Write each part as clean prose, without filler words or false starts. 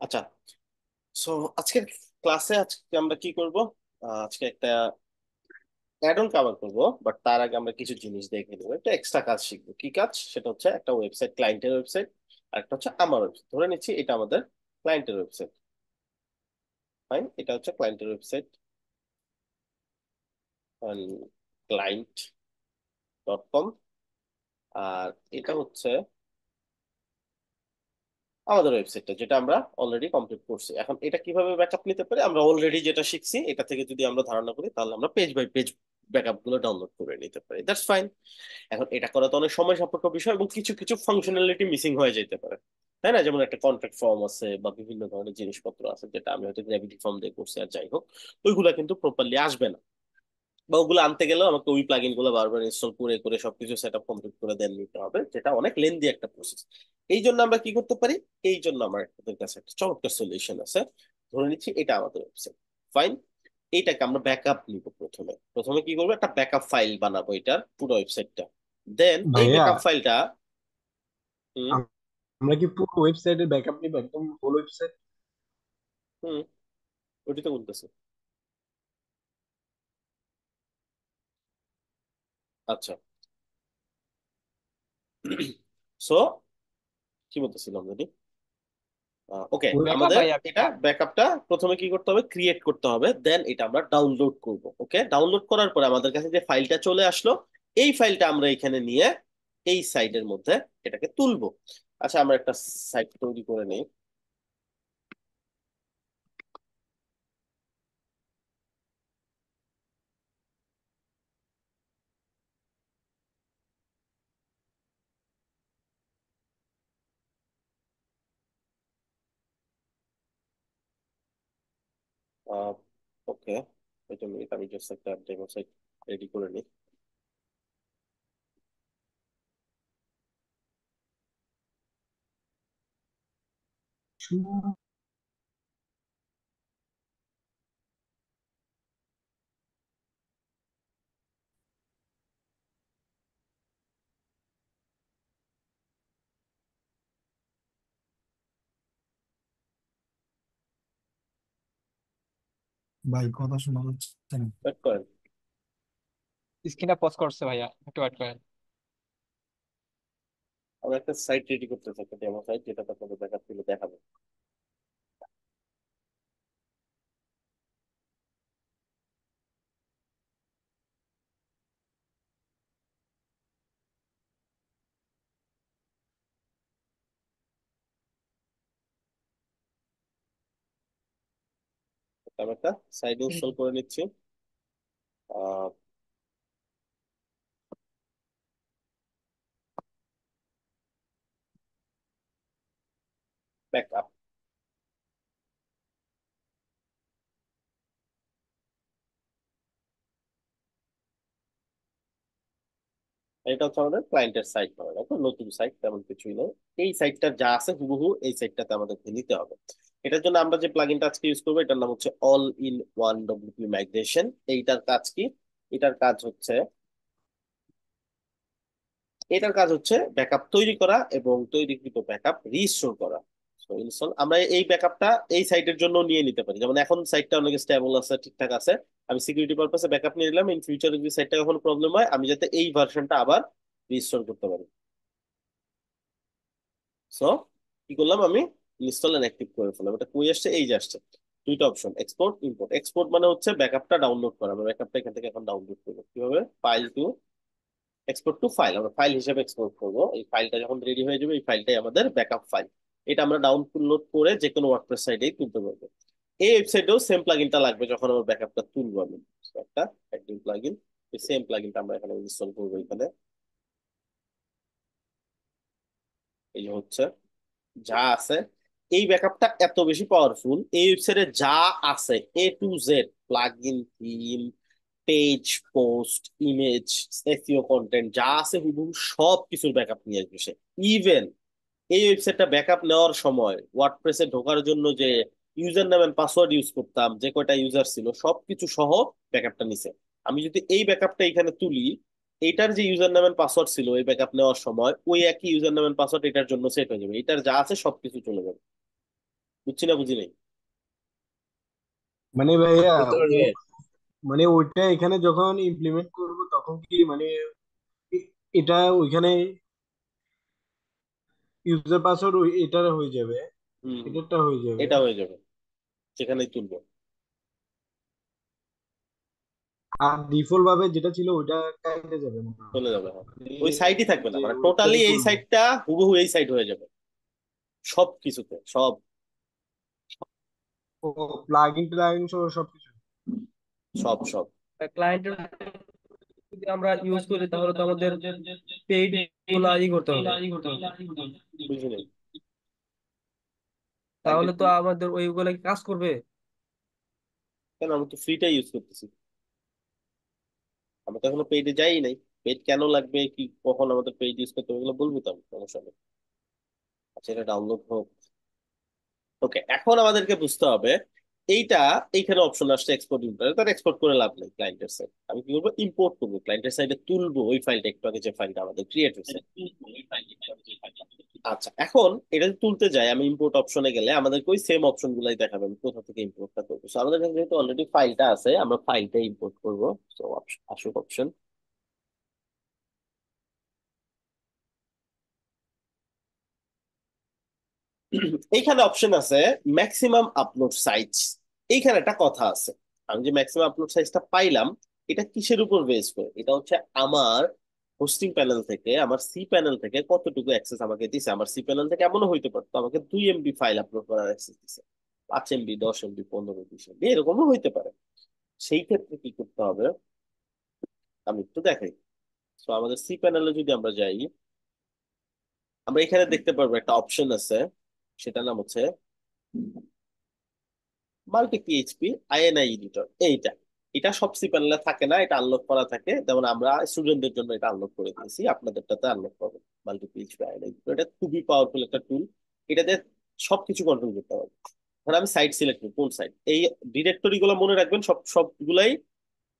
আচ্ছা, সো আজকের ক্লাসে আজকে আমরা কি করব? আজকে একটা অ্যাড অন কভার করবো, বাট তার আগে আমরা কিছু জিনিস দেখে নেবো। একটা এক্সট্রা কাজ শিখবো। কি কাজ? সেটা হচ্ছে একটা ওয়েবসাইট, ক্লায়েন্টের ওয়েবসাইট, আর একটা হচ্ছে আমার ওয়েবসাইট। ধরে নিচ্ছি এটা আমাদের ক্লায়েন্টের ওয়েবসাইট। ফাইন, এটা হচ্ছে ক্লায়েন্টের ওয়েবসাইট, client.com। আর এটা হচ্ছে আমাদের ওয়েবসাইটটা, যেটা আমরা অলরেডি কমপ্লিট করছি। এখন এটা কিভাবে ব্যাকআপ নিতে পারি? আমরা অলরেডি যেটা শিখছি এটা থেকে যদি আমরা ধারণা করি, তাহলে আমরা পেজ বাই পেজ ব্যাকআপ গুলো ডাউনলোড করে নিতে পারি। That's fine. এখন এটা করা তো অনেক সময় সাপেক্ষ বিষয়, এবং কিছু কিছু ফাংশনালিটি মিসিং হয়ে যেতে পারে, তাই না? যেমন একটা কন্ট্রাক্ট ফর্ম আছে বা বিভিন্ন ধরনের জিনিসপত্র আছে, যেটা আমি হয়তো গ্র্যাভিটি ফর্ম দিয়ে করছি, আর যাই হোক, ওইগুলা কিন্তু প্রপারলি আসবে না। বা ওগুলো আনতে গেলেও আমাকে ওই প্লাগইন গুলো বারবার ইনস্টল করে করে সবকিছু সেট আপ কমপ্লিট করে দেন নিতে হবে, যেটা অনেক লেন্দি একটা প্রসেস। এই জন্য আমরা কি করতে পারি? এই জন্য আমার আপনাদের কাছে একটা চমৎকার সলিউশন আছে। ধরে নিচ্ছি এটা আমাদের ওয়েবসাইট। ফাইন, এইটাকে আমরা ব্যাকআপ নিব। প্রথমে প্রথমে কি করবো? একটা ব্যাকআপ ফাইল বানাবো এটার পুরো ওয়েবসাইটটা। দেন এই ভাইয়া, ব্যাকআপ ফাইলটা। হুম। আম- আমরা কি পুরো ওয়েবসাইটের ব্যাকআপ নিব, একদম হোল ওয়েবসাইট? হুম, ওইটাই তো বলতেছে। আচ্ছা, সো কি বলতেছিলাম জানি? ওকে, ব্যাকআপ আমাদের ভাইয়া এটা ব্যাকআপ। ব্যাকআপটা প্রথমে কি করতে হবে? ক্রিয়েট করতে হবে, দেন এটা আমরা ডাউনলোড করব। ওকে, ডাউনলোড করার পরে আমাদের কাছে যে ফাইলটা চলে আসলো, এই ফাইলটা আমরা এখানে নিয়ে এই সাইটের মধ্যে এটাকে তুলবো। আচ্ছা, আমরা একটা সাইট তৈরি করে নিই। ওকে, এটা মিনিট, আমি জাস্ট একটা ডেমো সাইট রেডি করে নিই। ভাই কথা শোনা যাচ্ছে না। ওয়েট করেন, স্ক্রিনটা পজ করছে ভাইয়া, একটু ওয়েট করেন। আমরা একটা সাইট রেডি করতে থাকি, ডেমো সাইট, যেটা আপনাদের ব্যাকআপ তুলে দেখাবো। আমি একটা সাইট ইনস্টল করে নিচ্ছি। ব্যাকআপ, এটা হচ্ছে আমাদের ক্লায়েন্টের সাইট হবে, দেখো নতুন সাইট, তেমন কিছুই নেই। এই সাইটটা যা আছে হুবহু এই সাইটটাতে আমাদেরকে নিতে হবে। এটার জন্য আমরা যে প্লাগইনটা আজকে ইউজ করবো, এটার নাম হচ্ছে all in one WP migration. এইটার কাজ কি? এটার কাজ হচ্ছে এটার কাজ হচ্ছে ব্যাকআপ তৈরি করা এবং তৈরিকৃত ব্যাকআপ রিস্টোর করা। তো ইনস্টল, আমরা এই ব্যাকআপটা এই সাইটের জন্য নিয়ে নিতে পারি। যেমন এখন সাইটটা অনেক স্টেবল আছে, ঠিকঠাক আছে, আমি সিকিউরিটি পারপাসে ব্যাকআপ নিয়ে নিলাম। ইন ফিউচারে যদি সাইটটা কখনো প্রবলেম হয়, আমি যাতে এই ভার্সনটা আবার রিস্টোর করতে পারি। সো কি করলাম আমি? ইনস্টল এন্ড অ্যাক্টিভ করে ফেললাম। এটা কই আসছে? এই যে আসছে দুইটা অপশন, এক্সপোর্ট ইম্পোর্ট। এক্সপোর্ট মানে হচ্ছে ব্যাকআপটা ডাউনলোড করা। আমরা ব্যাকআপটা এখান থেকে এখন ডাউনলোড করবো কিভাবে? File two export two file, আমরা ফাইল হিসেবে এক্সপোর্ট করবো। এই ফাইলটা যখন রেডি হয়ে যাবে, এই ফাইলটাই আমাদের ব্যাকআপ ফাইল। এটা আমরা ডাউনলোড করে যে কোনো ওয়ার্ডপ্রেস সাইটেই তুলতে পারবো। এই ওয়েবসাইটেও সেম প্লাগইনটা লাগবে যখন আমার ব্যাকআপটা তুলবো আমি। So, একটা অ্যাক্টিভ প্লাগইন, এই সেম প্লাগইনটা আমরা এখানে ইনস্টল করবো এখানে। এই যে হচ্ছে যা আছে, এই ব্যাকআপটা এত বেশি পাওয়ারফুল। এই ওয়েবসাইটে যা আছে A to Z, plugin, theme, page, post, image, SEO content, যা আছে হুবহু সব কিছুর ব্যাকআপ নিয়ে আসবে সে। ইভেন এই ওয়েবসাইটটা ব্যাকআপ নেওয়ার সময় ওয়ার্ডপ্রেসে ঢোকার জন্য যে user name and password use করতাম, যে কয়টা ইউজার ছিল, সবকিছু সহ ব্যাকআপটা নিছে। আমি যদি এই ব্যাকআপটা এখানে তুলি, এইটার যে ইউজার নেম এন্ড পাসওয়ার্ড ছিল এই ব্যাকআপ নেওয়ার সময়, ওই একই ইউজার নেম এন্ড পাসওয়ার্ড এটার জন্য সেট হয়ে যাবে। এটার যা আছে সবকিছু চলে যাবে। বুঝছি না, বুঝি নাই। মানে ভাইয়া বুঝতে পারছি। মানে ওইটা এখানে যখন ইমপ্লিমেন্ট করব তখন কি মানে এটা ওইখানে ইউজার পাসওয়ার্ড এটার হয়ে যাবে, হুম হুম, এটারটা হয়ে যাবে। এটা হয়ে যাবে, সেখানেই তুলবো। আর ডিফল্ট ভাবে যেটা ছিল ওইটা কেটে যাবে মনে হয়। চলে যাবে, হ্যাঁ। মানে ওই সাইটই থাকবে না, যে মানে টোটালি ওয়েবসাইটে এই তুলবো। সাইটটা হুবহু এই সাইট হয়ে যাবে সব কিছুতে, সব ও প্লাগইন ট্যাগইন সহ সবকিছু। সব সব। ক্লায়েন্টের যদি আমরা ইউজ করি তাহলে তো আমাদের পেইড গুলা করতে হবে। বুঝি নাই। তাহলে তো আমাদের ওইগুলা কি কাজ করবে? কেন, আমি তো ফ্রিটাই ইউজ করতেছি, আমি তো এখনো পেইডে যাই নাই। পেইড কেন লাগবে, কি কখন আমাদের পেইড ইউজ করতে হবে, এগুলো বলবো তো আমি, সমস্যা নেই। আচ্ছা, এটা ডাউনলোড হোক। ওকে, এখন আমাদেরকে বুঝতে হবে এইটা, এইখানে অপশন আসছে এক্সপোর্ট ইম্পোর্ট, তার এক্সপোর্ট করে লাভ নেই ক্লায়েন্টের সাইড। আমি কি করবো, ইম্পোর্ট করবো, ক্লায়েন্টের সাইডে তুলবো ওই ফাইলটা, একটু আগে যে ফাইলটা আমাদের ক্রিয়েট হয়েছে। আচ্ছা, এখন এটা যদি তুলতে যাই, আমি ইম্পোর্ট অপশনে গেলে আমাদেরকে ওই সেম অপশন গুলাই দেখাবে, আমি কোথা থেকে ইম্পোর্টটা করবো। So, আমাদের কাছে যেহেতু অলরেডি ফাইলটা আছে, আমরা ফাইলটা ইম্পোর্ট করবো। তো আসুক অপশন, এইখানে অপশন আছে ম্যাক্সিমাম আপলোড সাইজ। এইখানে একটা কথা আছে, আমি যে ম্যাক্সিমাম আপলোড সাইজটা পাইলাম, এটা কিসের উপর বেস করে? এটা হচ্ছে আমার হোস্টিং প্যানেল থেকে, আমার সি প্যানেল থেকে কতটুকু অ্যাক্সেস আমাকে দিছে। আমার সি প্যানেল থেকে এমনও হইতে পারতো আমাকে 2 MB ফাইল আপলোড করার অ্যাক্সেস দিছে, 5 MB, 10 MB, 15, 20 MB, এরকমও হইতে পারে। সেই ক্ষেত্রে কি করতে হবে আমি একটু দেখাই। তো আমাদের সি প্যানেলে যদি আমরা যাই, আমরা এখানে দেখতে পারবো একটা অপশন আছে, সেটার নাম হচ্ছে মাল্টি পিএইচপি আইএনআই এডিটর। এইটা, এটা সব সি প্যানেলে থাকে না, এটা আনলক করা থাকে। যেমন আমরা স্টুডেন্টদের জন্য এটা আনলক করে দিয়েছি, আপনাদেরটাতে আনলক পাবেন মাল্টি পিএইচপি আইএনআই এডিটর। এটা খুবই পাওয়ারফুল একটা টুল, এটাতে সবকিছু কন্ট্রোল করতে হবে। ধর আমি সাইট সিলেক্ট করি, কোন সাইট, এই ডিরেক্টরি গুলো মনে রাখবেন, সবগুলাই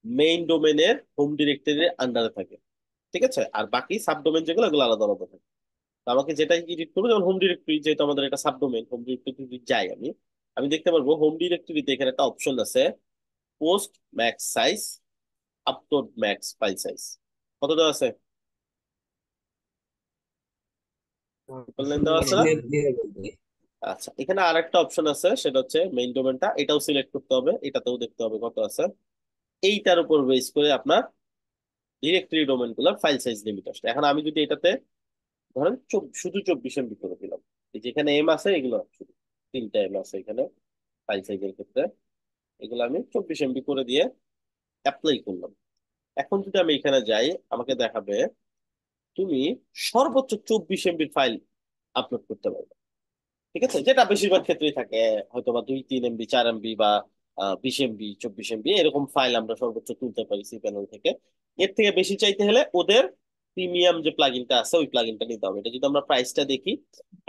মেইন ডোমেনের হোম ডিরেক্টরির আন্ডারে থাকে, ঠিক আছে? আর বাকি সাবডোমেন যেগুলো, এগুলো আলাদা আলাদা থাকে। তো আমাকে যেটা এডিট করবো, যেমন হোম ডিরেক্টরি, যেহেতু আমাদের এটা সাবডোমেন, হোম ডিরেক্টরি যদি যাই আমি, আমি দেখতে পারবো হোম ডিরেক্টরিতে এখানে একটা অপশন আছে, post max size, upload max file size. কত দেওয়া আছে? ট্রিপল লাইন দেওয়া আছে না? আচ্ছা, এখানে আর একটা অপশন আছে, সেটা হচ্ছে মেইন ডোমেনটা, এটাও সিলেক্ট করতে হবে, এটাতেও দেখতে হবে কত আছে। এইটার উপর বেস করে আপনার ডিরেক্টরি ডোমেন গুলোর ফাইল সাইজ লিমিট আসবে। এখন আমি যদি এটাতে ধরেন শুধু 24 MB করে দিলাম, এই যেখানে এম আছে এগুলো শুধু 3টা এম আছে এখানে ফাইল সাইজের ক্ষেত্রে, এগুলো আমি 24 MB করে দিয়ে অ্যাপ্লাই করলাম। এখন যদি আমি এখানে যাই, আমাকে দেখাবে তুমি সর্বোচ্চ 24 MB ফাইল আপলোড করতে পারবে, ঠিক আছে? যেটা বেশিরভাগ ক্ষেত্রেই থাকে, হয়তো বা 2, 3 MB, 4 MB, বা 20 MB, 24 MB, এরকম ফাইল আমরা সর্বোচ্চ তুলতে পারি সি প্যানেল থেকে। এর থেকে বেশি চাইতে হলে ওদের প্রিমিয়াম যে প্লাগইনটা আছে ওই প্লাগইনটা নিতে হবে। এটা যদি আমরা প্রাইসটা দেখি,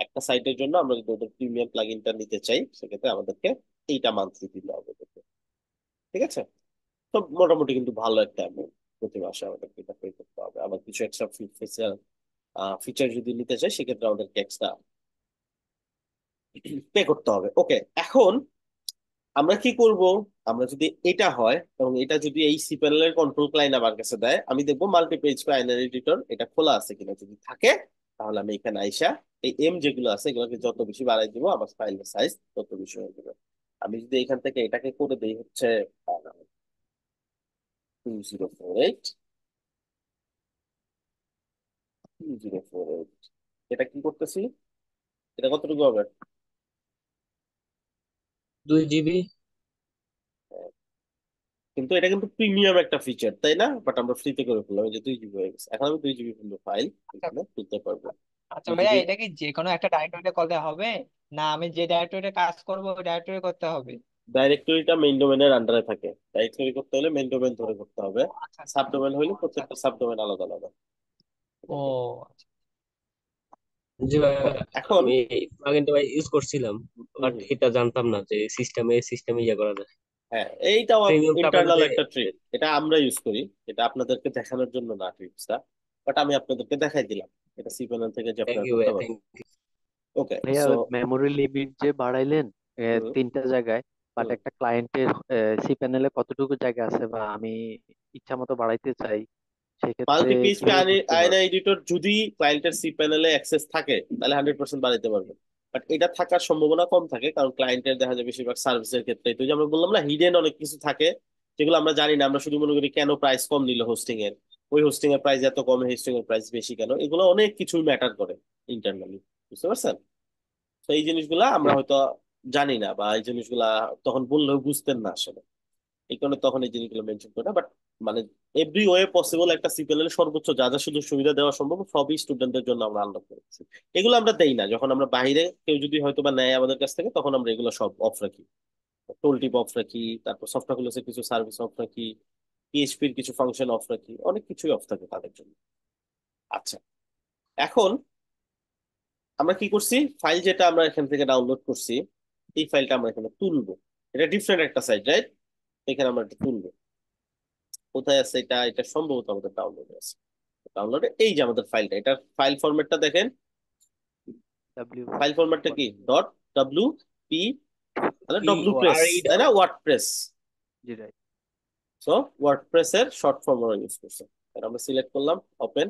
একটা সাইটের জন্য আমরা যদি ওদের প্রিমিয়াম প্লাগইনটা নিতে চাই, সেক্ষেত্রে আমাদেরকে এইটা মান্থলি দিতে হবে ওদেরকে, ঠিক আছে? তো মোটামুটি কিন্তু ভালো একটা অ্যামাউন্ট প্রতি মাসে আমাদেরকে এটা পে করতে হবে। আবার কিছু এক্সট্রা ফিচার ফিচার যদি নিতে চাই, সেক্ষেত্রে আমাদেরকে এক্সট্রা পে করতে হবে। ওকে, এখন আমরা কি করব? আমরা যদি এটা হয় এবং এটা যদি এই সি প্যানেলের কন্ট্রোল ক্লায়েন্ট আমার কাছে দেয়, আমি দেখবো মাল্টি পেজ বাইনারি এডিটর এটা খোলা আছে কিনা। যদি থাকে, তাহলে আমি এখানে আইসা এই এম যেগুলো আছে এগুলোকে যত বেশি বাড়াই দিব, আমার ফাইলের সাইজ তত বেশি হয়ে যাবে। আমি যদি এখান থেকে এটাকে করে দিই হচ্ছে 2048, 2048, এটা কি করতেছি, এটা কতটুকু হবে? 2 GB। কিন্তু এটা কিন্তু প্রিমিয়াম একটা ফিচার, তাই না? বাট আমরা ফ্রিতে করে ফেললাম, এই যে 2 GB হয়ে গেছে। এখন আমি 2 GB পর্যন্ত ফাইল আচ্ছা এখানে তুলতে পারবো। আচ্ছা আমি ভাইয়া, যদি এটা কি যে কোনো একটা ডাইরেক্টরিতে করলে হবে, না আমি যে ডাইরেক্টরিতে কাজ করবো ওই ডাইরেক্টরি করতে হবে? ডাইরেক্টরিটা মেইন ডোমেনের আন্ডারে থাকে, ডাইরেক্টরি করতে হলে মেইন ডোমেন ও ধরে করতে হবে। আচ্ছা আচ্ছা। সাবডোমেন ও হইলে আচ্ছা প্রত্যেকটা আচ্ছা। সাবডোমেন আলাদা আলাদা। ও আচ্ছা। জি ভাই, ওকে, এখন আমি প্লাগইনটা ভাই ইউজ করছিলাম, বাট হুম, এটা জানতাম না যে সিস্টেমে ইয়ে করা যায়। হ্যাঁ, এইটাও প্রিমিয়ামটা ইন্টারনাল আপনাদের। একটা ট্রিক, এটা আমরা ইউজ করি, এটা আপনাদেরকে দেখানোর জন্য না ট্রিক্সটা, বাট আমি আপনাদেরকে দেখাই দিলাম এটা সি প্যানেল থেকে যে থ্যাংক আপনারা ইউ করতে ভাই, পারবেন। থ্যাংক ওকে, ভাইয়া সো মেমোরি লিমিট যে বাড়াইলেন, হুম। তিনটা জায়গায়, বাট হুম। একটা ক্লায়েন্টের সি প্যানেলে কতটুকু জায়গা আছে বা আমি ইচ্ছা মতো বাড়াইতে চাই, সেক্ষেত্রে মাল্টি পিএইচপি কিভাবে করতে আয়না পারবো? এডিটর যদি ক্লায়েন্টের সি প্যানেলে অ্যাক্সেস থাকে তাহলে 100% বাড়াতে পারবে। বাট এটা থাকার সম্ভাবনা কম থাকে, কারণ ক্লায়েন্টের দেখা যায় বেশিরভাগ সার্ভিসের ক্ষেত্রে, তো যে আমরা বললাম না, হিডেন অনেক কিছু থাকে যেগুলো আমরা জানি না। আমরা শুধু মনে করি কেন প্রাইস কম নিল হোস্টিং এর, ওই হোস্টিং এর প্রাইস এত কম, হোস্টিং এর প্রাইস বেশি কেন, এগুলো অনেক কিছু ম্যাটার করে ইন্টারনালি। বুঝতে পারছেন? তো এই জিনিসগুলা আমরা হয়তো জানি না, বা এই জিনিসগুলা তখন বললেও বুঝতেন না আসলে। এই কারণে তখন এই জিনিসগুলো মেনশন করে না। বাট মানে এভরি ওয়ে পসিবল একটা সিপিএল এর সর্বোচ্চ যা যা সুযোগ সুবিধা দেওয়া সম্ভব সবই স্টুডেন্টদের জন্য আমরা আনলক করেছি। এগুলো আমরা দেই না, যখন আমরা বাইরে কেউ যদি হয়তো বা নেয় আমাদের কাছ থেকে, তখন আমরা এগুলো সব অফ রাখি। টোল টিপ অফ রাখি, তারপর সফটওয়্যার ক্লাসের কিছু সার্ভিস অফ রাখি, পিএইচপির কিছু ফাংশন অফ রাখি, অনেক কিছুই অফ থাকে তাদের জন্য। আচ্ছা, এখন আমরা কি করছি, ফাইল যেটা আমরা এখান থেকে ডাউনলোড করছি, এই ফাইলটা আমরা এখানে তুলবো। এটা ডিফারেন্ট একটা সাইট, রাইট? এখানে আমরা এটা তুলবো। কোথায় আছে এটা? এটা সম্ভবত আমাদের ডাউনলোডে আছে। ডাউনলোডে এই যে আমাদের ফাইলটা, এটার ফাইল ফরম্যাটটা দেখেন। ডাব্লিউ ফাইল ফরম্যাটটা কি? ডট ডাব্লিউ পি, মানে পি ডব্লিউ ও প্রেস, আর ই তাই না? ওয়ার্ডপ্রেস। জি রাইট। সো ওয়ার্ডপ্রেস এর শর্ট ফর্ম আমরা ইউজ করছি। এটা আমরা সিলেক্ট করলাম, ওপেন।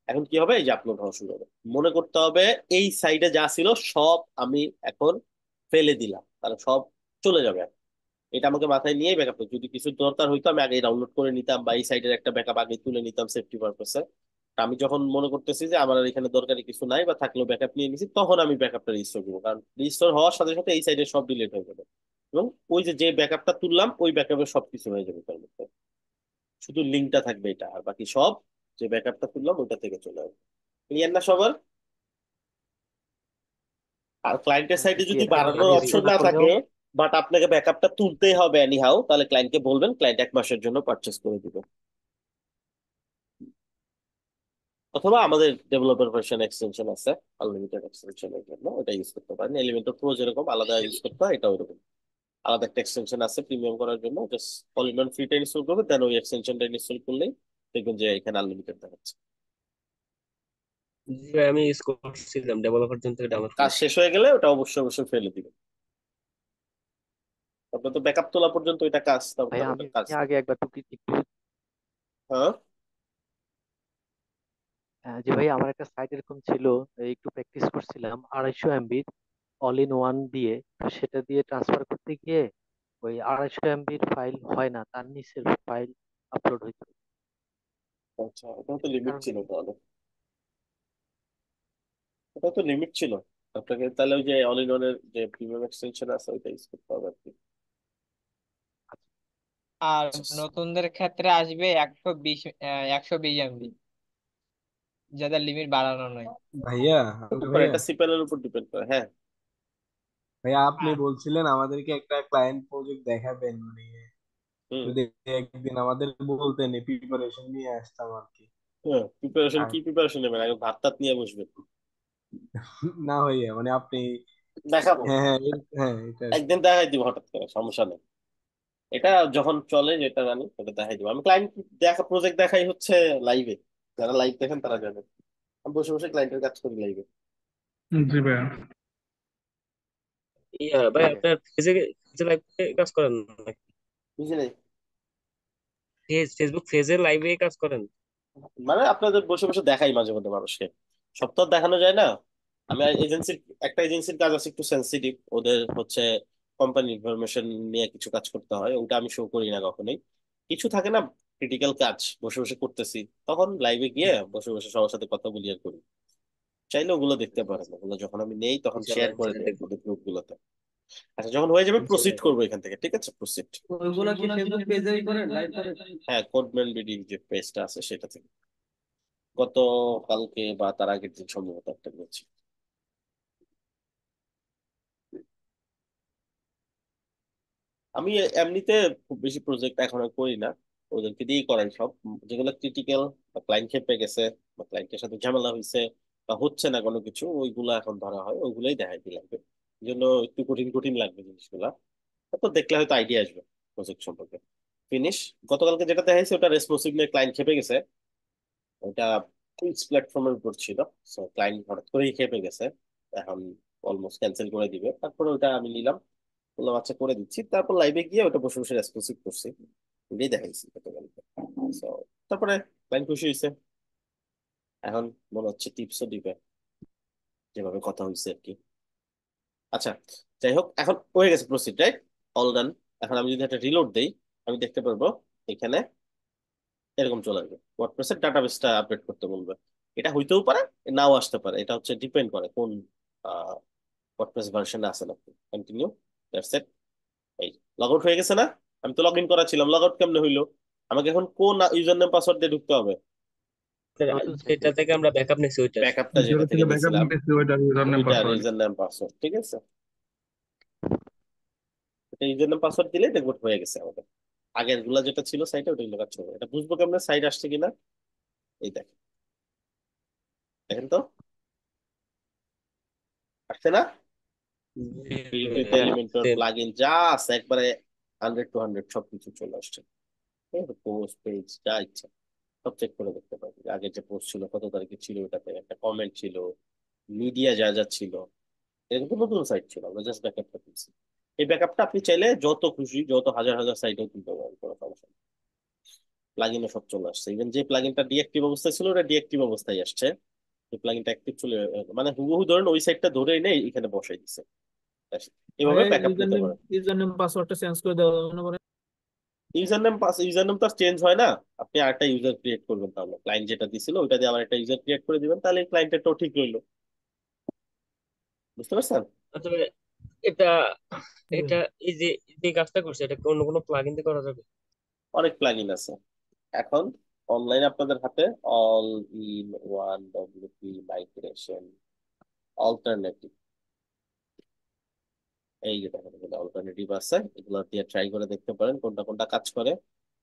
এখন কি হবে? এই যে আপলোড হওয়া শুরু হবে। মনে করতে হবে এই সাইডে যা ছিল সব আমি এখন ফেলে দিলাম, তাহলে সব চলে যাবে। এটা আমাকে মাথায় নিয়ে ব্যাকআপ, যদি কিছু দরকার হইতো আমি আগে ডাউনলোড করে নিতাম, বা এই সাইডের একটা ব্যাকআপ আগে তুলে নিতাম সেফটি পারপাসে। আমি যখন মনে করতেছি যে আমার আর এখানে দরকারি কিছু নাই বা থাকলেও ব্যাকআপ নিয়ে নিছি, তখন আমি ব্যাকআপটা রিস্টোর করবো, কারণ রিস্টোর হওয়ার সাথে সাথে এই সাইডে সব ডিলিট হয়ে যাবে। এবং ওই যে যে ব্যাকআপটা তুললাম ওই ব্যাকআপে সবকিছু হয়ে যাবে তার মধ্যে, শুধু লিঙ্কটা থাকবে এটা, আর বাকি সব যে ব্যাকআপটা তুললাম ওইটা থেকে চলে আসবে। ক্লিয়ার না সবার? আর ক্লায়েন্টের সাইডে যদি ক্লিয়ার, এবং বাড়ানোর আমি রিস্টোর অপশন না না থাকে, করলেও বাট আপনাকে ব্যাকআপটা তুলতেই হবে এনিহাউ, তাহলে ক্লায়েন্টকে বলবেন, ক্লায়েন্ট 1 মাসের জন্য পারচেস করে দিবে। অথবা আমাদের ডেভেলপার ভার্সন এক্সটেনশন আছে, আনলিমিটেড এক্সটেনশনের জন্য, ওটা ইউজ করতে পারেন। এলিমেন্টর প্রো যেরকম আলাদা ইউজ করতে হয়, এটা ওইরকম আলাদা একটা এক্সটেনশন আছে প্রিমিয়াম করার জন্য। জাস্ট পলিনন ফ্রিটা ইনস্টল করবে, দেন ওই এক্সটেনশনটা ইনস্টল করলেই দেখবেন যে এখানে আনলিমিটেড দেখাচ্ছে। জি ভাই, আমি ইউজ করছিলাম, ডেভেলপার জন্য থেকে ডাউনলোড কাজ করেছি। শেষ হয়ে গেলে ওটা অবশ্যই অবশ্যই ফেলে দিবেন। তারপরে তো ব্যাকআপ তোলা পর্যন্ত এটা কাজ, ভাই তারপর আমি ওটা কাজ না। আগে একবার টুকি একটু হ্যাঁ। যে ভাই আমার একটা সাইট এরকম ছিল, একটু প্র্যাকটিস করছিলাম 250 MB অল ইন ওয়ান দিয়ে, তো সেটা দিয়ে ট্রান্সফার করতে গিয়ে ওই 250 MB ফাইল হয় না, তার নিচের ফাইল আপলোড হইতো। আচ্ছা, ওটা তো এটার লিমিট কারণ ছিল কি? তাহলে। ওটা তো লিমিট ছিল। আপনাকে তাহলে ওই যে অল ইন ওয়ানের যে প্রিমিয়াম এক্সটেনশন আছে ওইটা ইউজ করতে হবে আর কি। আর আচ্ছা, নতুনদের ক্ষেত্রে আসবে 120 MB, যাদের লিমিট বাড়ানো নয়। ভাইয়া, হতে হালকা পারে, ভাইয়া, এটা সিপ্যানের উপর ডিপেন্ড করে, হ্যাঁ। ভাইয়া আপনি হ্যাঁ। বলছিলেন আমাদেরকে একটা ক্লায়েন্ট প্রজেক্ট দেখাবেন, মানে হুম। যদি একদিন আমাদের বলতেন প্রিপারেশন নিয়ে আসতাম আর কি। হ্যাঁ, প্রিপারেশন আর কি প্রিপারেশন নেবেন? আগে ভাত টাত নিয়ে বসবেন। না ভাইয়া, মানে আপনি, দেখাবো, হ্যাঁ হ্যাঁ হ্যাঁ, এটা আর কি। একদিন দেখাই দিব হঠাৎ করে, সমস্যা নেই। এটা যখন চলে, যেটা জানি ওটা দেখাই দিব। আমি ক্লায়েন্ট দেখা, প্রজেক্ট দেখাই হচ্ছে লাইভে। যারা লাইভ দেখেন তারা জানেন, আমি বসে বসে ক্লায়েন্টের কাজ করি লাইভে। জি ভাইয়া। ইয়া ভাই, ঠিক আছে। আপনার ফেজে ফেজে লাইভে কাজ করেন নাকি? বুঝি নাই। ফেসবুক ফেজে লাইভে কাজ করেন? মানে আপনাদের বসে বসে দেখাই মাঝে মধ্যে মানুষকে, সব তো আর দেখানো যায় না। আমি এজেন্সির, একটা এজেন্সির কাজ আছে একটু সেন্সিটিভ, ওদের হচ্ছে কোম্পানি ইনফরমেশন নিয়ে কিছু কাজ করতে হয়, ওটা আমি শো করি না কখনোই। কিছু থাকে না ক্রিটিক্যাল কাজ, বসে বসে করতেছি, তখন লাইভে গিয়ে বসে বসে সবার সাথে কথা বলি আর করি। চাইলে ওগুলো দেখতে পারেন, ওগুলো যখন আমি নেই তখন ইনশাল্লাহ শেয়ার করে ইনশাল্লাহ দিই দেখবো। ওদের গ্রুপ গুলোতে। আচ্ছা, যখন হয়ে যাবে প্রসিড ইনশাল্লাহ করবো দেখবো। এখান থেকে, ঠিক আছে? প্রসিড। ওইগুলো কি ফেসবুক পেজেই করেন, লাইভ করেন? হ্যাঁ, কোডম্যান বিডি যে পেজটা আছে সেটা থেকে গত কালকে বা তার আগের দিন সম্ভবত একটা করেছি। আমি এমনিতে খুব বেশি প্রজেক্ট এখন আর করি না, ওদেরকে দিয়েই করাই সব। যেগুলো ক্রিটিক্যাল বা ক্লায়েন্ট খেপে গেছে, বা ক্লায়েন্টের সাথে ঝামেলা হয়েছে, বা হচ্ছে না কোনো কিছু, ওইগুলো এখন ধরা হয়, ওইগুলোই দেখাই দিই লাগবে। এই জন্য একটু কঠিন কঠিন লাগবে জিনিসগুলা, তারপর দেখলে হয়তো আইডিয়া আসবে প্রজেক্ট সম্পর্কে। ফিনিশ। গতকালকে যেটা দেখাইছে ওটা রেসপন্সিভ নিয়ে ক্লায়েন্ট খেপে গেছে। ওটা কুইজ প্ল্যাটফর্মের উপর ছিল, সো ক্লায়েন্ট হঠাৎ করেই খেপে গেছে। এখন অলমোস্ট ক্যান্সেল করে দিবে, তারপরে ওটা আমি নিলাম। বললাম আচ্ছা করে দিচ্ছি, তারপর লাইভে গিয়ে ওটা বসে বসে রেসপন্সিভ করছি, এটাই দেখাইছি গতকালকে। So, তারপরে ক্লায়েন্ট খুশি হয়েছে, এখন মনে হচ্ছে টিপসও দিবে যেভাবে কথা হয়েছে আর কি। আচ্ছা, যাই হোক, এখন হয়ে গেছে প্রসিড, রাইট? All done. এখন আমি যদি একটা রিলোড দেই, আমি দেখতে পারবো এখানে এরকম চলে আসবে, ওয়ার্ডপ্রেসের ডাটাবেসটা আপডেট করতে বলবে। এটা হইতেও পারে, নাও আসতে পারে, এটা হচ্ছে ডিপেন্ড করে কোন ওয়ার্ডপ্রেস ভার্সনে আছেন আপনি। Continue, that's it. এই লগ আউট হয়ে গেছে না? আমি তো লগ ইন করা ছিলাম, লগ আউট কেমনে হইলো? আমাকে এখন কোন ইউজার নেম পাসওয়ার্ড দিয়ে ঢুকতে হবে? নতুন সাইটে। যেটা থেকে আমরা ব্যাকআপ নিছি ওইটা। ব্যাকআপটা যেটা যেটা থেকে থেকে ব্যাকআপ নিয়েছিলাম, নিতেছি ওইটার ইউজার নেম ওইটার পাসওয়ার্ড। ইউজার নেম পাসওয়ার্ড, ঠিক আছে? এটা ইউজার নেম পাসওয়ার্ড দিলে দেখবো হয়ে গেছে আমাদের। আগের গুলা যেটা ছিল সাইটে, ওটা লোকাচ্ছে হবে। এটা বুঝবো কেমনে সাইট আসছে কিনা? এই দেখেন, দেখেন তো আসছে না? পিডিবিতে এলিমেন্টর প্লাগইন যা আছে একবারে 100 to 100 সবকিছু চলে আসছে। পোস্ট পেজ যা ইচ্ছা সব চেক করে দেখতে পারি। আগে যে পোস্ট ছিল, কত তারিখে ছিল, ওটাতে একটা কমেন্ট ছিল, মিডিয়া যা যা ছিল, এরকম নতুন সাইট ছিল, আমরা জাস্ট ব্যাকআপটা তুলছি। এই ব্যাকআপটা আপনি চাইলে যত খুশি যত হাজার হাজার সাইটেও তুলতে পারেন, কোনো সমস্যা নেই। প্লাগইনে সব চলে আসছে, ইভেন যে প্লাগইনটা ডিঅ্যাক্টিভ অবস্থায় ছিল ওটা ডিঅ্যাক্টিভ অবস্থায় আসছে। যে প্লাগইনটা অ্যাক্টিভ চলে, মানে হুবহু ধরেন ওই সাইটটা ধরেই নেই এখানে বসাই দিচ্ছে। ব্যাস, এভাবে ব্যাকআপ নিতে পারেন। ইউজার নেম পাসওয়ার্ডটা চেঞ্জ করে দেওয়া যাবে না পরে? ইউজার নেম তো চেঞ্জ হয় না, আপনি আরেকটা ইউজার ক্রিয়েট করবেন, তাহলে ক্লায়েন্ট যেটা দিছিল ওইটা দিয়ে আবার একটা ইউজার ক্রিয়েট করে দিবেন, তাহলে ক্লায়েন্টেরটাও ঠিক রইলো। বুঝতে পারছেন? তবে এটা এটা এই যে যে কাজটা করছে এটা কি অন্য কোনো প্লাগইন দিয়ে করা যাবে? অনেক প্লাগইন আছে এখন অনলাইনে আপনাদের হাতে। All in one WP migration alternative, এই যে দেখেন এখানে অল্টারনেটিভ আছে, এগুলো দিয়ে ট্রাই করে দেখতে পারেন কোনটা কোনটা কাজ করে।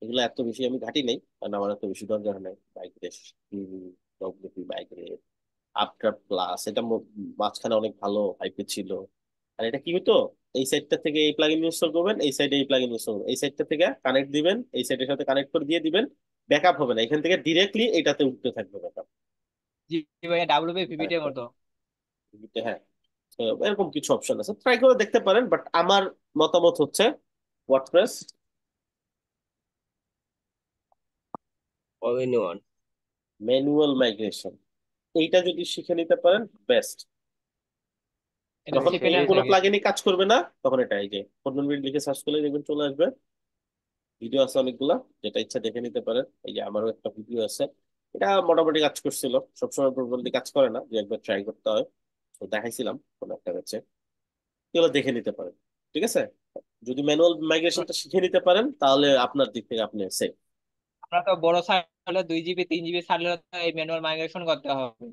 এগুলো এত বেশি আমি ঘাটি নাই, কারণ আমার এত বেশি দরকার নেই। Migration, WP migrate, after plus, এটা মাঝখানে অনেক ভালো হাইপে ছিল। আর এটা কি হতো, এই সাইটটা থেকে এই প্লাগইন ইনস্টল করবেন, এই সাইডে এই প্লাগইন ইনস্টল করবেন, এই সাইটটা থেকে কানেক্ট দিবেন, এই সাইটের সাথে কানেক্ট করে দিয়ে দিবেন, ব্যাকআপ হবে না, এখান থেকে ডিরেক্টলি এটাতে উঠতে থাকবে ব্যাকআপ। জি ভাই, ডাব্লিউপি পিপিটি এর মতো। হ্যাঁ, তো এরকম কিছু অপশন আছে, ট্রাই করে দেখতে পারেন। বাট আমার মতামত হচ্ছে WordPress all in one. Manual migration, এইটা যদি শিখে নিতে পারেন বেস্ট। এটা যখন শিখে মেইন নেওয়া কোনো যাবে। প্লাগইনই কাজ করবে না, তখন এটা এই যে ফোরম্যান লিখে সার্চ করলে দেখবেন চলে আসবে। ভিডিও আছে অনেকগুলা, যেটা ইচ্ছা দেখে নিতে পারেন। এই যে আমারও একটা ভিডিও আছে, এটা মোটামুটি কাজ করছিল, সবসময় প্রবলেমলি কাজ করে না, যে একবার ট্রাই করতে হয়। তো দেখাইছিলাম কোনো একটা ব্যাচে, এগুলো দেখে নিতে পারেন। ঠিক আছে, যদি ম্যানুয়াল মাইগ্রেশনটা শিখে নিতে পারেন তাহলে আপনার দিক থেকে আপনি সেফ। আমরা তো বড় সাইট হলে 2 জিবি 3 জিবি ছাড়লে তো এই ম্যানুয়াল মাইগ্রেশন করতে হবে।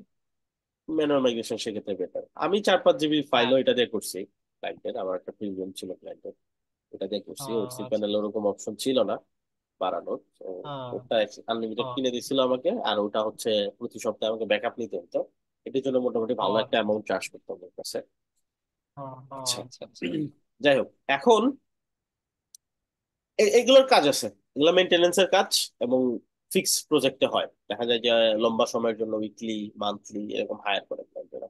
ম্যানুয়াল মাইগ্রেশন সেক্ষেত্রে বেটার। আমি 4-5 জিবি হ্যাঁ। ফাইলও এটা দিয়ে করছি ক্লায়েন্টের, আমার একটা প্রিমিয়াম ছিল ক্লায়েন্টের, এটা দিয়ে করছি। ওসি আচ্ছা। প্যানেল ওরকম অপশন ছিল না বাড়ানোর, তো হ্যাঁ। ওটা আনলিমিটেড হ্যাঁ। কিনে দিছিল আমাকে, আর ওটা হচ্ছে প্রতি সপ্তাহে আমাকে ব্যাকআপ নিতে হতো। এটার জন্য মোটামুটি ভালো একটা আচ্ছা। অ্যামাউন্ট চার্জ করতে হবে আমার কাছে। আচ্ছা, আচ্ছা আচ্ছা। যাই হোক, এখন এগুলোর কাজ আছে, এগুলো মেনটেনেন্সের কাজ, এবং ফিক্স প্রজেক্টে হয়। দেখা যায় যে লম্বা সময়ের জন্য উইকলি মান্থলি এরকম হায়ার করে client-এরা।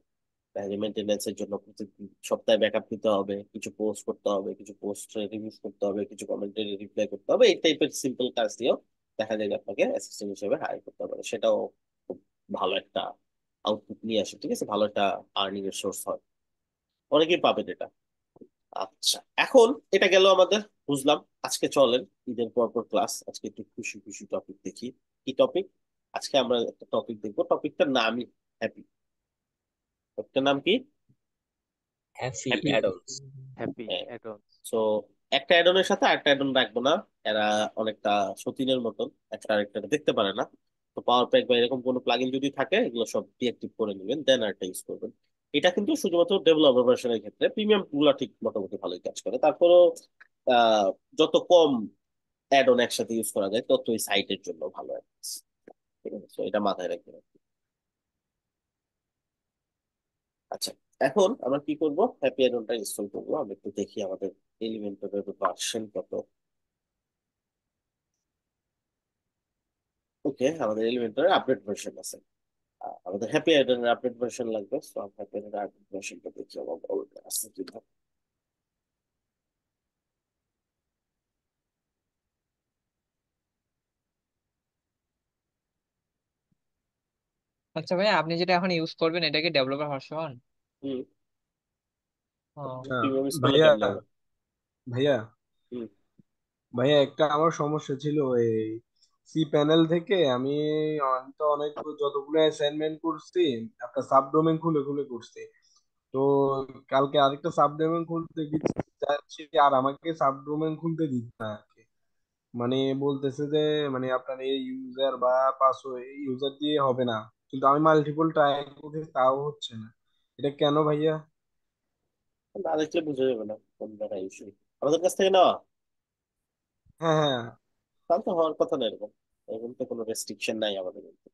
দেখা যায় মেনটেনেন্সের জন্য প্রতি সপ্তাহে ব্যাকআপ নিতে হবে, কিছু পোস্ট করতে হবে, কিছু পোস্ট রিভিউ করতে হবে, কিছু কমেন্টের রিপ্লাই করতে হবে, এই টাইপের সিম্পল কাজ দিয়েও দেখা যায় যে আপনাকে অ্যাসিস্ট্যান্ট হিসেবে হায়ার করতে পারে। সেটাও খুব ভালো একটা আউটপুট নিয়ে আসে, ঠিক আছে, ভালো একটা আর্নিং এর সোর্স হয়, অনেকেই পাবেন এটা। আচ্ছা, এখন এটা গেল আমাদের, বুঝলাম। আজকে চলেন, ঈদের পর পর ক্লাস, আজকে একটু খুশি খুশি টপিক দেখি। কি টপিক? আজকে আমরা একটা টপিক দেখবো, টপিকটার নামই হ্যাপি। টপিকটার নাম কি? Happy happy. Add-ons. Happy add-on. So একটা অ্যাডনের সাথে আরেকটা অ্যাডন রাখবো না, এরা অনেকটা সতীনের মতন, একটা আরেকটা দেখতে পারে না। তো পাওয়ার প্যাক বা এরকম কোনো প্লাগইন যদি থাকে, এগুলো সব ডিঅ্যাক্টিভ করে নেবেন, দেন আরেকটা ইউজ করবেন। এটা কিন্তু শুধুমাত্র ডেভেলপার ভার্সনের ক্ষেত্রে, প্রিমিয়াম গুলো ঠিক মোটামুটি ভালোই কাজ করে। তারপরও আহ, যত কম অ্যাডন একসাথে ইউজ করা যায় তত এই সাইটের জন্য ভালো হয়। ঠিক আছে, so এটা মাথায় রাখবেন। আচ্ছা, এখন আমরা কি করব, হ্যাপি অ্যাডনটা ইনস্টল করবো। আমরা একটু দেখি আমাদের এলিমেন্টের ভার্সন কত। ওকে, আমাদের এলিমেন্টারের আপডেট ভার্সন আছে। আমাদের হ্যাপি অ্যাডের আপডেট ভার্সন লাগবে, সো হ্যাপি অ্যাডের আপডেট ভার্সনটা দেখি আমার আছে কিনা। আচ্ছা ভাই, আপনি যেটা এখন ইউজ করবেন এটা কি ডেভেলপার ভার্সন? হুম। ও, আচ্ছা প্রিমিয়াম ইউজ করলে ভাইয়া, কেমন হবে? ভাইয়া হুম। ভাইয়া একটা আমার সমস্যা ছিল এই সি প্যানেল থেকে আমি তো অনেক যতগুলো অ্যাসাইনমেন্ট করছি একটা সাবডোমেন খুলে খুলে করছি। তো কালকে আরেকটা সাবডোমেন খুলতে যাচ্ছি, আর আমাকে সাবডোমেন খুলতে দিচ্ছে না আর কি। মানে বলতেছে যে মানে আপনার এই ইউজার বা পাসওয়ার্ড ইউজার দিয়ে হবে না, কিন্তু আমি মাল্টিপল ট্রাই করছি তাও হচ্ছে না। এটা কেন ভাইয়া? না দেখলে বোঝা যাবে না কোন জায়গায় ইস্যু। আমাদের কাছ থেকে নেওয়া, হ্যাঁ হ্যাঁ। তাহলে তো হওয়ার কথা না এরকম। এরকম তো কোনো রেস্ট্রিকশন নাই আমাদের মধ্যে।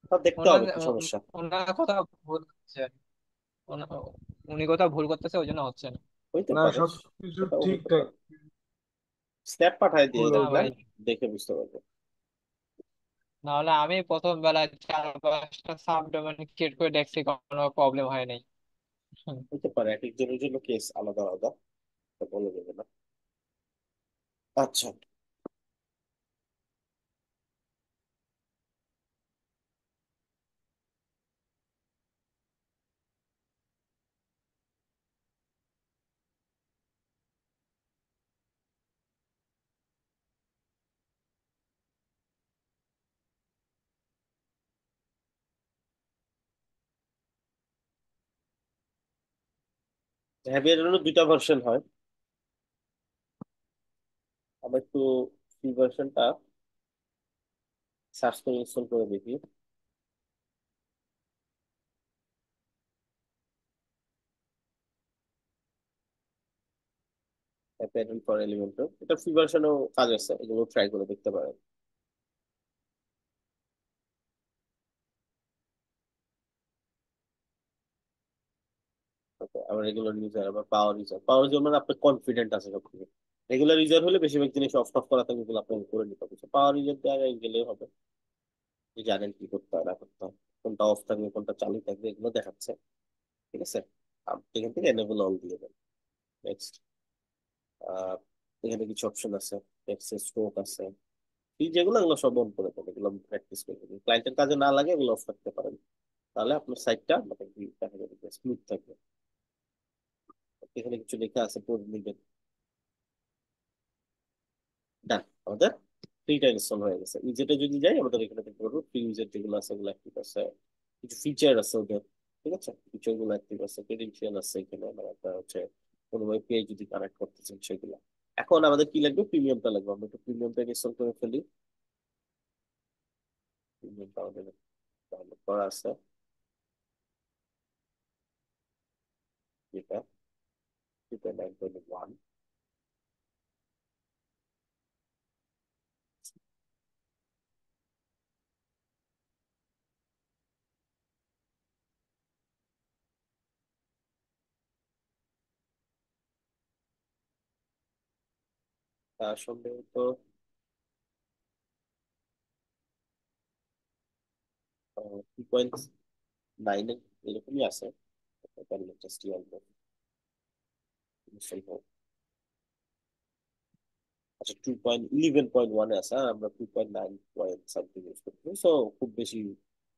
তা দেখতে ওনার হবে কি সমস্যা। ওনার কথা ভুল হচ্ছে। ওনা- উনি কথা ভুল করতেছে, ওই জন্য হচ্ছে না। হইতে না, পারে, সবকিছু সেটাও হইতে ঠিকঠাক পারে। স্ন্যাপ পাঠায় দিয়ে হলো। না দেখবেন, ভাই, দেখে বুঝতে পারবেন। নাহলে আমি প্রথম বেলায় 4-5টা সাব ডোমেন ক্রিয়েট করে দেখছি, কোনো প্রবলেম হয় নাই। হুম। হইতে পারে, এক একজনের জন্য কেস আলাদা আলাদা, তা বলা যাবে না। আচ্ছা, হ্যাভিয়ার হলো দুইটা ভার্সন হয়। আমরা একটু ফ্রি ভার্সনটা সার্চ করে ইনস্টল করে দেখি। প্যাটার্ন ফর এলিমেন্টর, এটা ফ্রি ভার্সনেও কাজ আছে, এগুলো ট্রাই করে দেখতে পারেন। আবার রেগুলার ইউজার, আবার পাওয়ার ইউজার। পাওয়ার ইউজার মানে আপনি কনফিডেন্ট আছে সবকিছু। রেগুলার ইউজার হলে বেশিরভাগ জিনিস অফ অফ করা থাকবে, এগুলো আপনাকে করে নিতে হবে। পাওয়ার ইউজার দিয়ে গেলেই হবে, যে জানেন কি করতে হয় না করতে হয়, কোনটা অফ থাকবে কোনটা চালু থাকবে এগুলো দেখাচ্ছে। ঠিক আছে, আপনি এখান থেকে এনেবল অল দিয়ে দেন। নেক্সট, এখানে কিছু অপশন আছে, টেক্সট স্ট্রোক আছে, এই যেগুলো এগুলো সব অন করে দেন, এগুলো প্র্যাকটিস করে দেবেন। ক্লায়েন্টের কাজে না লাগে এগুলো অফ রাখতে পারেন, তাহলে আপনার সাইটটা মানে কি দেখা যাবে স্মুথ থাকবে। এখানে কিছু লেখা আছে, পড়ে নিবেন। ডান, আমাদের ফ্রিটা ইনস্টল হয়ে গেছে। উইজেটে যদি যাই আমাদের এখানে দেখতে পারবো ফ্রি উইজেট যেগুলো আছে ওগুলো অ্যাক্টিভ আছে, কিছু ফিচার আছে ওদের। ঠিক আছে, ফিচার গুলো অ্যাক্টিভ আছে, ক্রেডেনশিয়াল আছে এখানে, মানে একটা হচ্ছে কোনো ওয়েব যদি কানেক্ট করতে চান সেগুলো। এখন আমাদের কি লাগবে, প্রিমিয়ামটা লাগবে। আমরা একটু প্রিমিয়ামটা ইনস্টল করে ফেলি। প্রিমিয়ামটা আমাদের ডাউনলোড করা আছে, যেটা 2.9.1। তার সম্ভবত 2.9 এরকমই আছে। জাস্ট আচ্ছা, 2.11.1 আছে, আর আমরা 2.9 সামথিং ইউজ করছি। সো খুব বেশি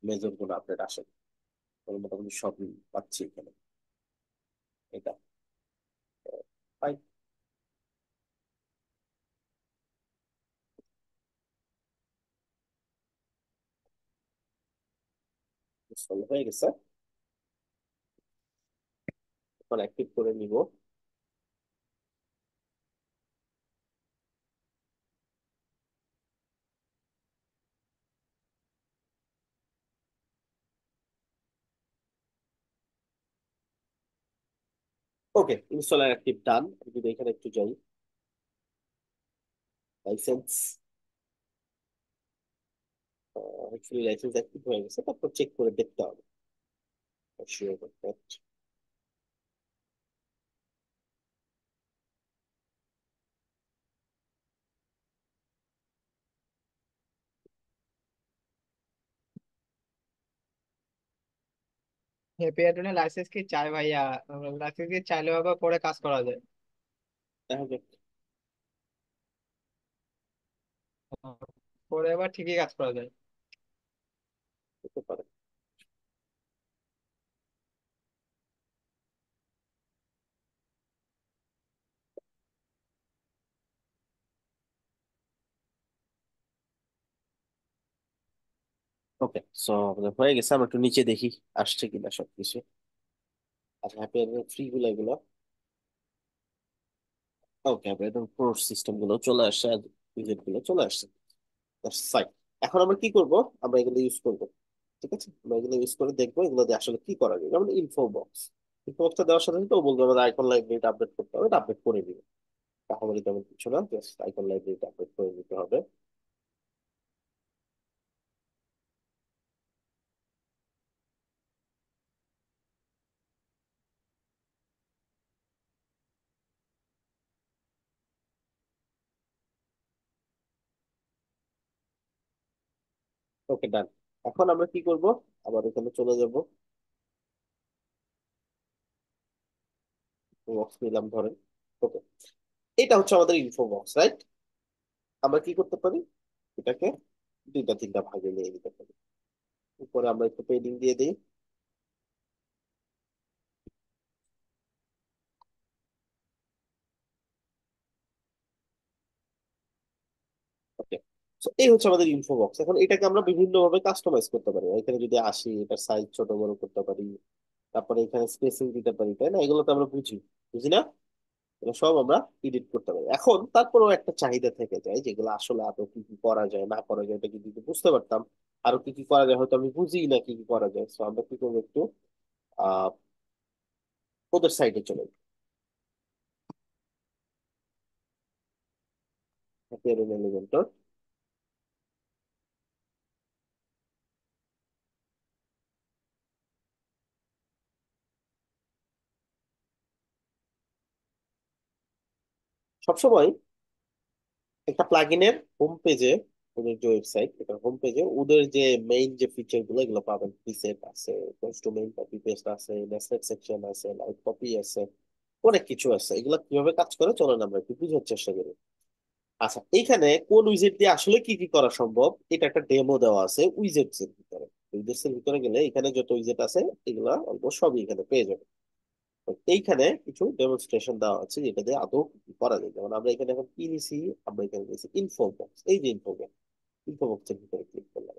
মেজর কোনো আপডেট আসে না। আমরা মোটামুটি সবই পাচ্ছি এখানে। এটা ফাইন, ইনস্টল হয়ে গেছে। এখন অ্যাক্টিভ করে নিব। ওকে, ইনস্টল অ্যাক্টিভ ডান। যদি এখানে একটু যাই, লাইসেন্স, অ্যাকচুয়ালি লাইসেন্স অ্যাক্টিভ হয়ে গেছে, তারপর চেক করে দেখতে হবে শিওর করতে। হ্যাপিয়ারটনের লাইসেন্স কি চাই ভাইয়া? লাইসেন্স কি চাইলেও আবার পরে কাজ করা যায়। দেখা যাক। পরে আবার ঠিকই কাজ করা যায়। হতে পারে। ওকে, সো আমাদের হয়ে গেছে, আমরা একটু নিচে দেখি আসছে কিনা সবকিছু। আচ্ছা, হ্যাপি ফ্রি গুলো এগুলো। ওকে, হ্যাপি একদম প্রো সিস্টেম গুলো চলে আসছে আর উইজেট গুলো চলে আসছে। ফাইন। এখন আমরা কি করব? আমরা এগুলো ইউজ করব। ঠিক আছে, আমরা এগুলো ইউজ করে দেখবো এগুলো দিয়ে আসলে কি করা যায়। যেমন ইনফো বক্স, ইনফো বক্সটা দেওয়ার সাথে সাথে ও বলবে আমাদের আইকন লাইব্রেরিটা আপডেট করতে হবে, এটা আপডেট করে দিবে। তাহলে তেমন কিছু না, জাস্ট আইকন লাইব্রেরিটা আপডেট করে দিতে হবে। ওকে, ডান। এখন আমরা কি করব? আবার এখানে চলে যাব, বক্স নিলাম ধরেন। ওকে, এটা হচ্ছে আমাদের ইনফো বক্স, রাইট? আমরা কি করতে পারি? এটাকে দুইটা তিনটা ভাগে নিয়ে নিতে পারি। উপরে আমরা একটু পেডিং দিয়ে দিই। ওকে, তো এই হচ্ছে আমাদের ইনফো বক্স। এখন এটাকে আমরা বিভিন্ন ভাবে কাস্টমাইজ করতে পারি। এখানে যদি আসি, এটার সাইজ ছোট বড় করতে পারি, তারপরে এখানে স্পেসিং দিতে পারি, তাই না? এগুলো তো আমরা বুঝি, বুঝি না? এগুলো সব আমরা এডিট করতে পারি। এখন তারপরেও একটা চাহিদা থেকে যায়, যেগুলো আসলে আদৌ কি কি করা যায় না করা যায়, এটা যদি বুঝতে পারতাম আরো কি কি করা যায়, হয়তো আমি বুঝি না কি কি করা যায়। তো আমরা কি করবো, একটু আহ ওদের সাইডে চলে যাই, এলিমেন্টর। সবসময় একটা প্লাগইনের হোম পেজে, ওদের যে ওয়েবসাইট, এটা হোম পেজে ওদের যে মেইন যে ফিচার গুলো এগুলো পাবেন। প্রিসেট আছে, post to main, copy paste আছে, নেস্টেড সেকশন আছে, লাইট কপি আছে, অনেক কিছু আছে। এগুলো কিভাবে কাজ করে চলেন আমরা একটু বুঝার চেষ্টা করি। আচ্ছা, এইখানে কোন উইজেট দিয়ে আসলে কি কি করা সম্ভব, এটা একটা ডেমো দেওয়া আছে উইজেটস এর ভিতরে। উইজেটস এর ভিতরে গেলে এখানে যত উইজেট আছে এগুলা অলমোস্ট সবই এখানে পেয়ে যাবে। তো এইখানে কিছু ডেমনস্ট্রেশন দেওয়া আছে যেটা দিয়ে আদৌ কি কি করা যায়। যেমন আমরা এখানে এখন কি নিছি, আমরা এখানে নিছি ইনফো বক্স। এই যে ইনফো বক্স, ইনফো বক্সের ভিতরে ক্লিক করলাম।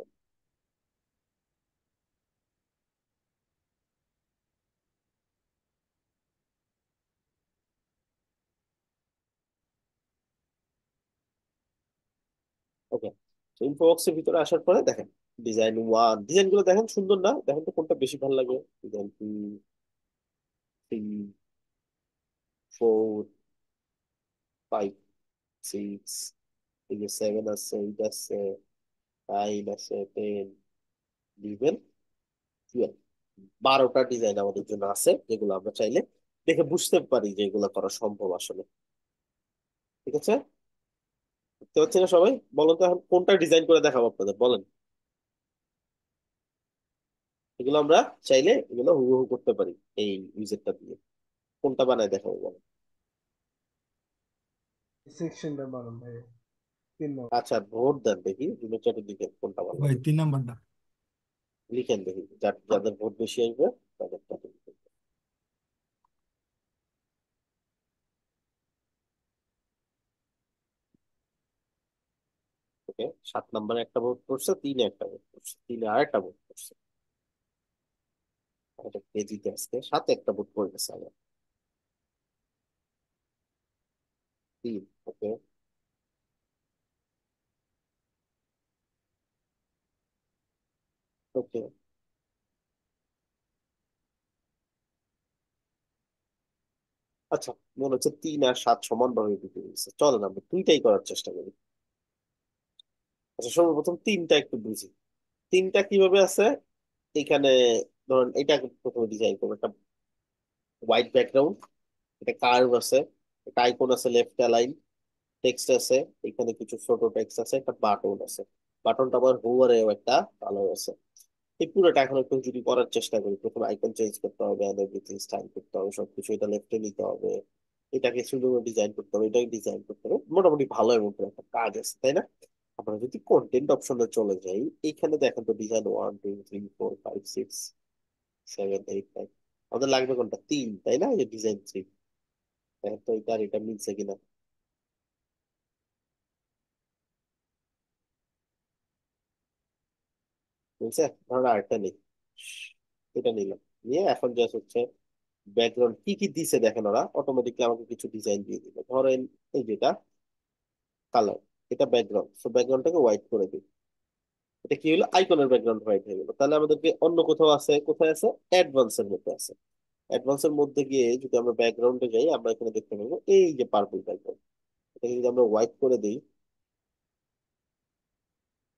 ওকে, তো ইনফো বক্সের ভিতরে আসার পরে দেখেন ডিজাইন ওয়ান, ডিজাইন গুলো দেখেন সুন্দর না? দেখেন তো কোনটা বেশি ভালো লাগে। Design two, three, four, five, six, এই যে সেভেন আছে, এইট আছে, নাইন আছে, টেন, ইলেভেন, টুয়েলভ। 12টা ডিজাইন আমাদের জন্য আছে, যেগুলো আমরা চাইলে দেখে বুঝতে পারি যে এগুলো করা সম্ভব আসলে। ঠিক আছে, বুঝতে পারছি না সবাই? বলেন তো এখন কোনটা ডিজাইন করে দেখাবো আপনাদের, বলেন। এগুলো আমরা চাইলে এগুলো হুবহু করতে পারি এই উইজেটটা দিয়ে। কোনটা বানায় দেখাবো বলেন? সেকশনটা বানান ভাই, 3 নম্বর। আচ্ছা, ভোট দেন দেখি, দুটো চারটে দিকে কোনটা ভালো ভাই লাগে। 3 নাম্বারটা। লিখেন দেখি, যাদের ভোট বেশি আসবে তাদেরটা লিখেন। ওকে, 7 নম্বরে একটা ভোট পড়ছে, 3-এ একটা ভোট পড়ছে, 3-এ আর একটা ভোট পড়ছে। এটা কেজিতে আজকে 7-এ একটা ভোট পড়ে গেছে আমার। 3। ওকে, ওকে। আচ্ছা, মনে হচ্ছে 3 আর 7 সমান ভাবে দিতে গেছে। চলেন আমরা 2টাই করার চেষ্টা করি। আচ্ছা, সর্বপ্রথম 3টা একটু বুঝি। 3টা কিভাবে আছে এখানে। ধরুন এটা প্রথমে ডিজাইন করবো, একটা হোয়াইট ব্যাকগ্রাউন্ড, এটা কার্ভ আছে, একটা আইকন আছে লেফট অ্যালাইন, টেক্সট আছে, এখানে কিছু ছোট টেক্সট আছে, একটা বাটন আছে। বাটনটা আবার হোভারেও একটা কালার আছে। এই পুরোটা এখন একটু যদি করার চেষ্টা করি, প্রথমে আইকন চেঞ্জ করতে হবে, এভরিথিং স্টাইল করতে হবে, সবকিছু এটা লেফটে নিতে হবে, এটাকে সুন্দর ডিজাইন করতে হবে, এটাকে ডিজাইন করতে হবে। মোটামুটি ভালো এবং একটা কাজ আছে, তাই না? আমরা যদি কন্টেন্ট অপশনে চলে যাই, এইখানে দেখেন তো ডিজাইন 1 2 3 4 5 6 7 8 9, আমাদের লাগবে কোনটা? 3, তাই না? এই ডিজাইন 3, দেখেন তো এটা আর এটা মিলছে কিনা। মিলছে? ধরেন আরেকটা নেই, এটা নিলাম, নিয়ে এখন জাস্ট হচ্ছে ব্যাকগ্রাউন্ড কি কি দিছে দেখেন, ওরা অটোমেটিকলি আমাকে কিছু ডিজাইন দিয়ে দিবে। ধরেন এই যেটা কালার, এটা ব্যাকগ্রাউন্ড, সো ব্যাকগ্রাউন্ডটাকে হোয়াইট করে দিই। এটা কি হলো? আইকনের ব্যাকগ্রাউন্ড হোয়াইট হয়ে গেল। তাহলে আমাদেরকে অন্য কোথাও আছে, কোথায় আছে? অ্যাডভান্সের মধ্যে আছে। অ্যাডভান্সের মধ্যে গিয়ে যদি আমরা ব্যাকগ্রাউন্ডে যাই, আমরা এখানে দেখতে পাবো এই যে পার্পল ব্যাকগ্রাউন্ড, এটা যদি আমরা হোয়াইট করে দিই,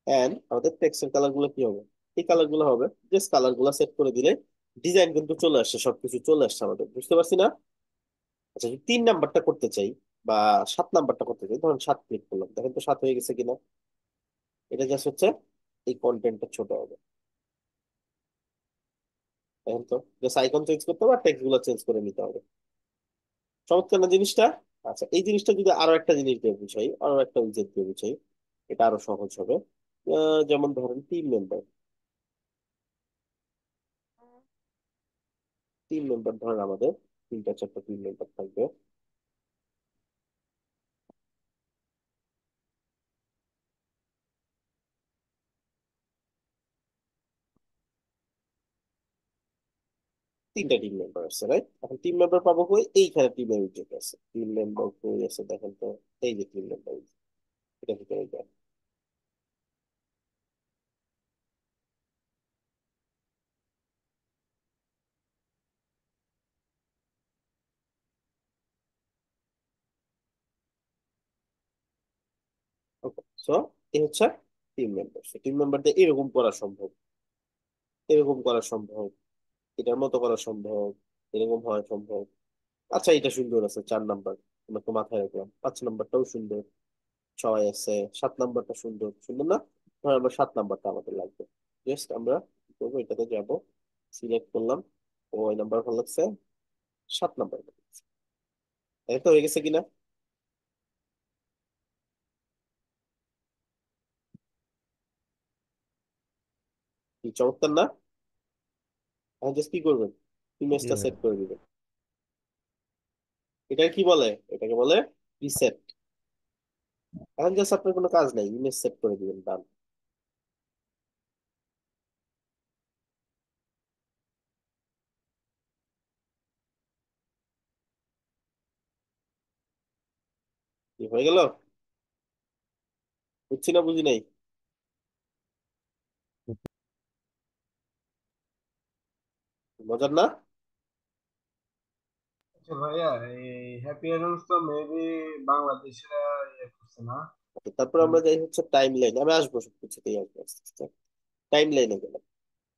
এন্ড আমাদের টেক্সটের কালার গুলো কি হবে? এই কালার গুলো হবে। জাস্ট কালার গুলো সেট করে দিলে ডিজাইন কিন্তু চলে আসছে, সবকিছু চলে আসছে আমাদের, বুঝতে পারছি না? আচ্ছা, যদি 3 নাম্বারটা করতে চাই বা 7 নাম্বারটা করতে চাই, ধরুন 7 ক্লিক করলাম, দেখেন তো 7 হয়ে গেছে কিনা। এটা জাস্ট হচ্ছে এই কন্টেন্টটা ছোট হবে, দেখেন তো। জাস্ট আইকন চেঞ্জ করতে হবে আর টেক্সট গুলো চেঞ্জ করে নিতে হবে। চমৎকার না জিনিসটা? আচ্ছা, এই জিনিসটা যদি আরো একটা জিনিস দিয়ে বুঝাই, আরো একটা উইজেট দিয়ে বুঝাই, এটা আরো সহজ হবে। যেমন ধরেন টিম মেম্বার, ধরেন আমাদের 3টা 4টা টিম মেম্বার থাকবে। তিনটা টিম মেম্বার আছে, রাইট? এখন টিম মেম্বার পাবো কই? এইখানে টিমের উইজেট আছে। টিম মেম্বার কই আছে দেখেন তো, এই যে টিম মেম্বার, এটা ভিতরে যায়। ওকে, সো এই হচ্ছে টিম মেম্বার। টিম মেম্বারদের এরকম করা সম্ভব, এরকম করা সম্ভব, এটার মতো করা সম্ভব, এরকম হওয়া সম্ভব। আচ্ছা, এটা সুন্দর আছে 4 নাম্বার, আমরা তো মাথায় রাখলাম। 5 নাম্বারটাও সুন্দর, 6 আছে। 7 নাম্বারটা সুন্দর, সুন্দর না? ধর আমরা 7 নাম্বারটা আমাদের লাগবে। জাস্ট আমরা কি করবো, এটাতে যাব, সিলেক্ট করলাম, ওই নাম্বার ভালো লাগছে, 7 নাম্বার। এই তো হয়ে গেছে কিনা? কি চমৎকার না? এখন জাস্ট কি করবেন? জি ইমেজটা ভাইয়া। সেট করে দিবেন। এটা কি বলে? এটাকে বলে প্রিসেট। এখন জাস্ট আপনার কোনো কাজ নাই, ইমেজ সেট করে দিবেন, ডান। কি হয়ে গেল? বুঝছি না, বুঝি নাই। মজার না? আচ্ছা ভাইয়া, এই হ্যাপি অ্যাডামস তো মেবি বাংলাদেশিরা ইয়ে করছে না? আচ্ছা, তারপর আমরা যাই হচ্ছে টাইম লাইন, আমি আসবো সবকিছুতেই আসবো আস্তে আস্তে। টাইম লাইনে গেলাম,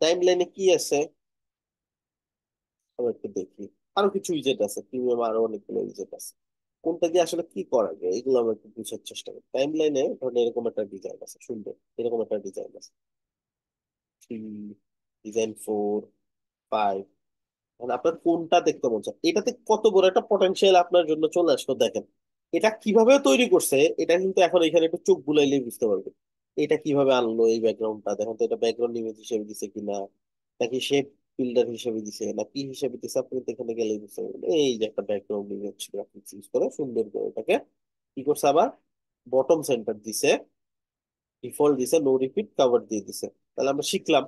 টাইম লাইনে কি আছে আমরা একটু দেখি। আরো কিছু উইজেট আছে, প্রিমিয়াম আরো অনেকগুলো উইজেট আছে। কোনটা দিয়ে আসলে কি করা যায় এগুলো আমরা একটু বুঝার চেষ্টা করি। টাইম লাইনে ধরেন এরকম একটা ডিজাইন আছে, সুন্দর এরকম একটা ডিজাইন আছে, 3, ডিজাইন 4, 5। মানে আপনার কোনটা দেখতে মন চায়? এটাতে কত বড় একটা পটেনশিয়াল আপনার জন্য চলে আসলো দেখেন। এটা কিভাবে তৈরি করছে, এটা কিন্তু এখন এখানে একটু চোখ বুলাইলে বুঝতে পারবে। এটা কিভাবে আনলো এই ব্যাকগ্রাউন্ডটা, দেখেন তো। এটা ব্যাকগ্রাউন্ড ইমেজ হিসেবে দিছে কিনা, নাকি শেপ বিল্ডার হিসেবে দিছে, না কি হিসেবে দিছে, আপনি তো এখানে গেলেই বুঝতে পারবেন। এই যে একটা ব্যাকগ্রাউন্ড ইমেজ গ্রাফিক্স ইউজ করে সুন্দর করে এটাকে কি করছে, আবার বটম সেন্টার দিছে, ডিফল্ট দিছে, নো রিপিট, কভার দিয়ে দিছে। তাহলে আমরা শিখলাম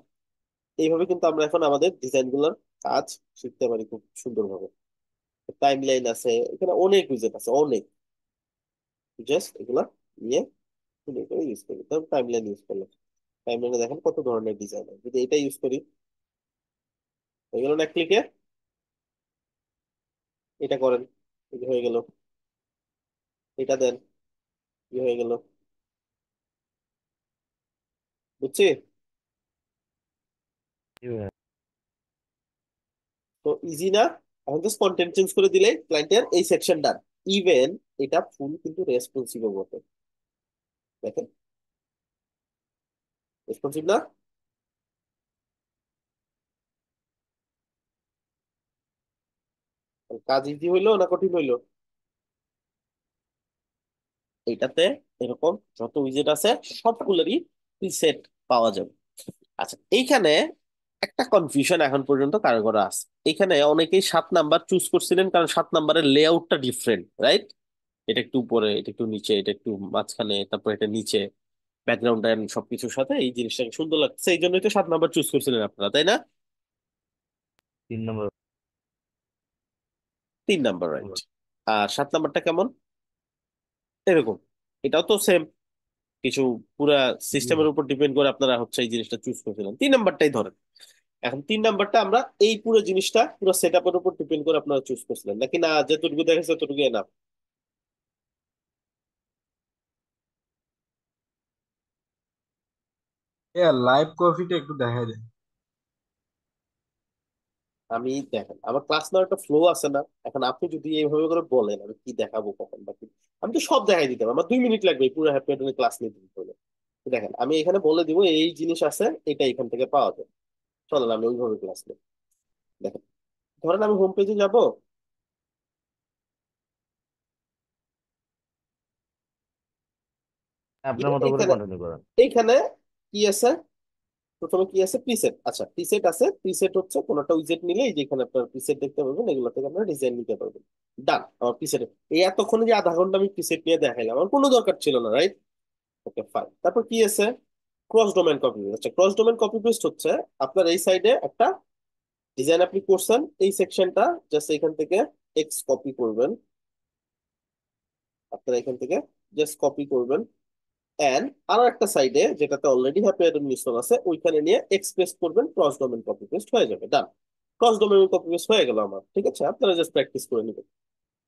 এইভাবে কিন্তু আমরা এখন আমাদের ডিজাইন গুলোর কাজ শিখতে পারি খুব সুন্দরভাবে। টাইম লাইন আছে, এখানে অনেক উইজেট আছে, অনেক। জাস্ট এগুলা নিয়ে সুন্দর করে ইউজ করি। ধরুন টাইম লাইন ইউজ করলাম, টাইম লাইনে দেখেন কত ধরনের ডিজাইন। যদি এটা ইউজ করি, হয়ে গেল না এক ক্লিকে? এটা করেন, এই যে হয়ে গেল। এটা দেন, কি হয়ে গেল, বুঝছি? জি ভাইয়া। তো ইজি না? এখন জাস্ট কন্টেন্ট চেঞ্জ করে দিলে ক্লায়েন্টের এই সেকশনটা, ইভেন এটা ফুল কিন্তু রেসপন্সিভ বটে, দেখেন রেসপন্সিভ না? কাজ ইজি হইলো না কঠিন হইলো? এইটাতে এরকম যত উইজেট আছে সবগুলোরই প্রিসেট পাওয়া যাবে। আচ্ছা, এইখানে একটা কনফিউশন এখন পর্যন্ত কারো কারো আছে। এখানে অনেকেই 7 নাম্বার চুজ করছিলেন কারণ 7 নাম্বারের লেআউটটা ডিফারেন্ট, রাইট? এটা একটু উপরে, এটা একটু নিচে, এটা একটু মাঝখানে, তারপর এটা নিচে, ব্যাকগ্রাউন্ড এন্ড সবকিছুর সাথে এই জিনিসটাকে সুন্দর লাগছে, এই জন্যই তো 7 নাম্বার চুজ করছিলেন আপনারা, তাই না? 3 নম্বর। 3 নাম্বার, রাইট। আর 7 নাম্বারটা কেমন? এরকম। এটাও তো সেম কিছু, পুরা সিস্টেমের উপর ডিপেন্ড করে আপনারা হচ্ছে এই জিনিসটা চুজ করেছিলেন। 3 নাম্বারটাই ধরেন। এখন 3 নাম্বারটা আমরা এই পুরো জিনিসটা পুরো সেট আপের উপর ডিপেন্ড করে আপনারা চুজ করছিলেন নাকি না, যতটুকু দেখেছে ততটুকু না? লাইভ কপিটা একটু দেখা যায়। আমি দেখেন আমার ক্লাস নেওয়ার একটা ফ্লো আছে না? এখন আপনি যদি এইভাবে করে বলেন আমি কি দেখাবো কখন বা কি, আমি তো সব দেখাই দিতাম, আমার 2 মিনিট লাগবে এই পুরো হ্যাপি ক্লাস নিতে হলে। তো দেখেন আমি এখানে বলে দিব এই জিনিস আছে, এটা এখান থেকে পাওয়া যায়। চলেন আমি ওইভাবে ক্লাস নিই। দেখেন, ধরেন আমি হোম পেজে যাব। আপনার মতো করে এইখানে কন্টিনিউ করেন। এইখানে কি আছে? প্রথমে কি আছে? প্রিসেট। আচ্ছা, প্রিসেট আছে। প্রিসেট হচ্ছে কোন একটা উইজেট নিলে এই যে এখানে আপনার প্রিসেট দেখতে পাবেন, এগুলো থেকে আপনারা ডিজাইন নিতে পারবেন। ডান। আমার প্রিসেট এই এতক্ষণে যে আধা ঘন্টা আমি প্রিসেট নিয়ে দেখাইলাম আমার কোনো দরকার ছিল না, রাইট? ওকে, ফাইন। তারপর কি আছে? Cross domain copy paste. আচ্ছা, ক্রস ডোমেন কপি পেস্ট হচ্ছে আপনার এই সাইডে একটা ডিজাইন আপনি করছেন, এই সেকশনটা জাস্ট এখান থেকে এক্স কপি করবেন। আপনারা এখান থেকে জাস্ট কপি করবেন, এন্ড আরো একটা সাইডে যেটাতে অলরেডি হ্যাপি অ্যাডন মিশ্রণ আছে ওইখানে নিয়ে এক্সপ্রেস করবেন, ক্রস ডোমেন কপি পেস্ট হয়ে যাবে। ডান। ক্রস ডোমেন কপি পেস্ট হয়ে গেল আমার, ঠিক আছে? আপনারা জাস্ট প্র্যাকটিস করে নেবেন।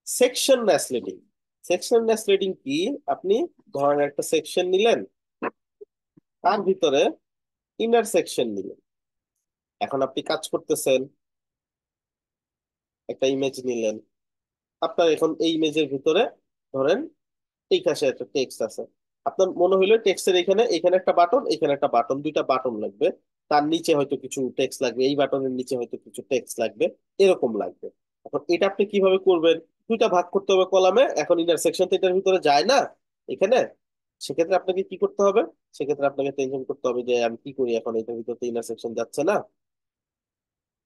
সেকশন ন্যাসলেটিং। সেকশন ন্যাসলেটিং কি? আপনি ধরেন একটা সেকশন নিলেন, তার ভিতরে ইনার সেকশন নিলেন। এখন আপনি কাজ করতেছেন, একটা ইমেজ নিলেন, আপনার এখন এই ইমেজের ভিতরে ধরেন এই পাশে একটা টেক্সট আছে। আপনার মনে হইলো টেক্সটের এখানে এখানে একটা বাটন, এখানে একটা বাটন, দুইটা বাটন লাগবে। তার নিচে হয়তো কিছু টেক্সট লাগবে, এই বাটনের নিচে হয়তো কিছু টেক্সট লাগবে, এরকম লাগবে। এখন এটা আপনি কিভাবে করবেন? দুইটা ভাগ করতে হবে কলামে। এখন ইন্টারসেকশন তো এটার ভিতরে যায় না এখানে, সেক্ষেত্রে আপনাকে কি করতে হবে? সেক্ষেত্রে আপনাকে টেনশন করতে হবে যে আমি কি করি, এখন এটার ভিতরে ইন্টারসেকশন যাচ্ছে না।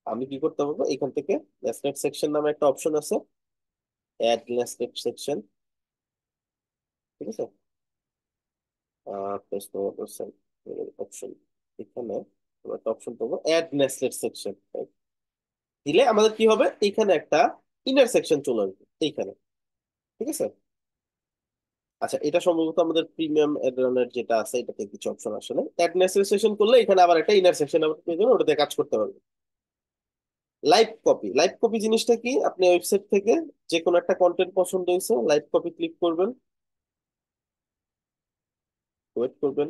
আমি কি করতে পারবো? এখান থেকে নেস্টেড সেকশন নামে একটা অপশন আছে, অ্যাড নেস্টেড সেকশন, ঠিক আছে? পেস্ট অপশন, এখানে আমরা একটা অপশন পাবো অ্যাড নেস্টেড সেকশন। দিলে আমাদের কি হবে? এখানে একটা ইনার সেকশন চলে আসবে এইখানে, ঠিক আছে? আচ্ছা, এটা সম্ভবত আমাদের প্রিমিয়াম অ্যাডনের যেটা আছে এটাতে কিছু অপশন আসে না। অ্যাড নেস্টেড সেকশন করলে এখানে আবার একটা ইনার সেকশন আমাদের প্রয়োজন, ওটাতে কাজ করতে পারবে। Live copy. লাইভ কপি জিনিসটা কি? আপনি ওয়েবসাইট থেকে যে কোনো একটা কন্টেন্ট পছন্দ হয়েছে, লাইভ কপি ক্লিক করবেন, ওয়েট করবেন,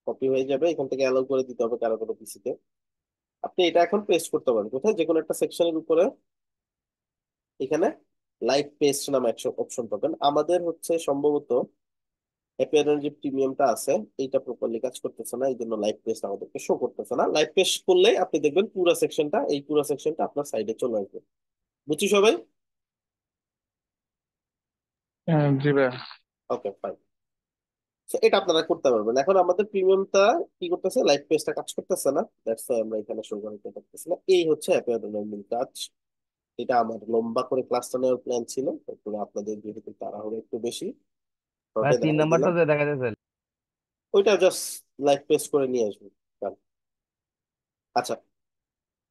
কপি হয়ে যাবে। এখান থেকে অ্যালাউ করে দিতে হবে কারো কোনো পিসিতে। আপনি এটা এখন পেস্ট করতে পারেন কোথায়? যে কোনো একটা সেকশনের উপরে এখানে লাইভ পেস্ট নামে একটা অপশন পাবেন। আমাদের হচ্ছে সম্ভবত অ্যাপিয়ারের যে প্রিমিয়ামটা আছে এইটা প্রপারলি কাজ করতেছে না, এই জন্য লাইভ পেস্ট আমাদেরকে শো করতেছে না। লাইভ পেস্ট করলে আপনি দেখবেন পুরো সেকশনটা, এই পুরো সেকশনটা আপনার সাইডে চলে আসবে। বুঝছি সবাই? হ্যাঁ, জি ভাই। ওকে, ফাইন। এটা আপনারা করতে পারবেন। এখন আমাদের প্রিমিয়ামটা কি করতেছে? লাইভ পেজটা কাজ করতেছে না, দ্যাটস ওয়াই আমরা এখানে শো করতে পারতেছি না। এই হচ্ছে অ্যাপিয়ারের মূল কাজ। এটা আমার লম্বা করে ক্লাসটা নেওয়ার প্ল্যান ছিল, তারপরে আপনাদের যেহেতু তাড়াহুড়ো একটু বেশি, মানে শর্টে তিন দেখাই নাম্বারটা দিলাম। যে দেখা যাচ্ছে। ওইটা জাস্ট লাইভ পেস্ট করে নিয়ে আসবো। Done. আচ্ছা,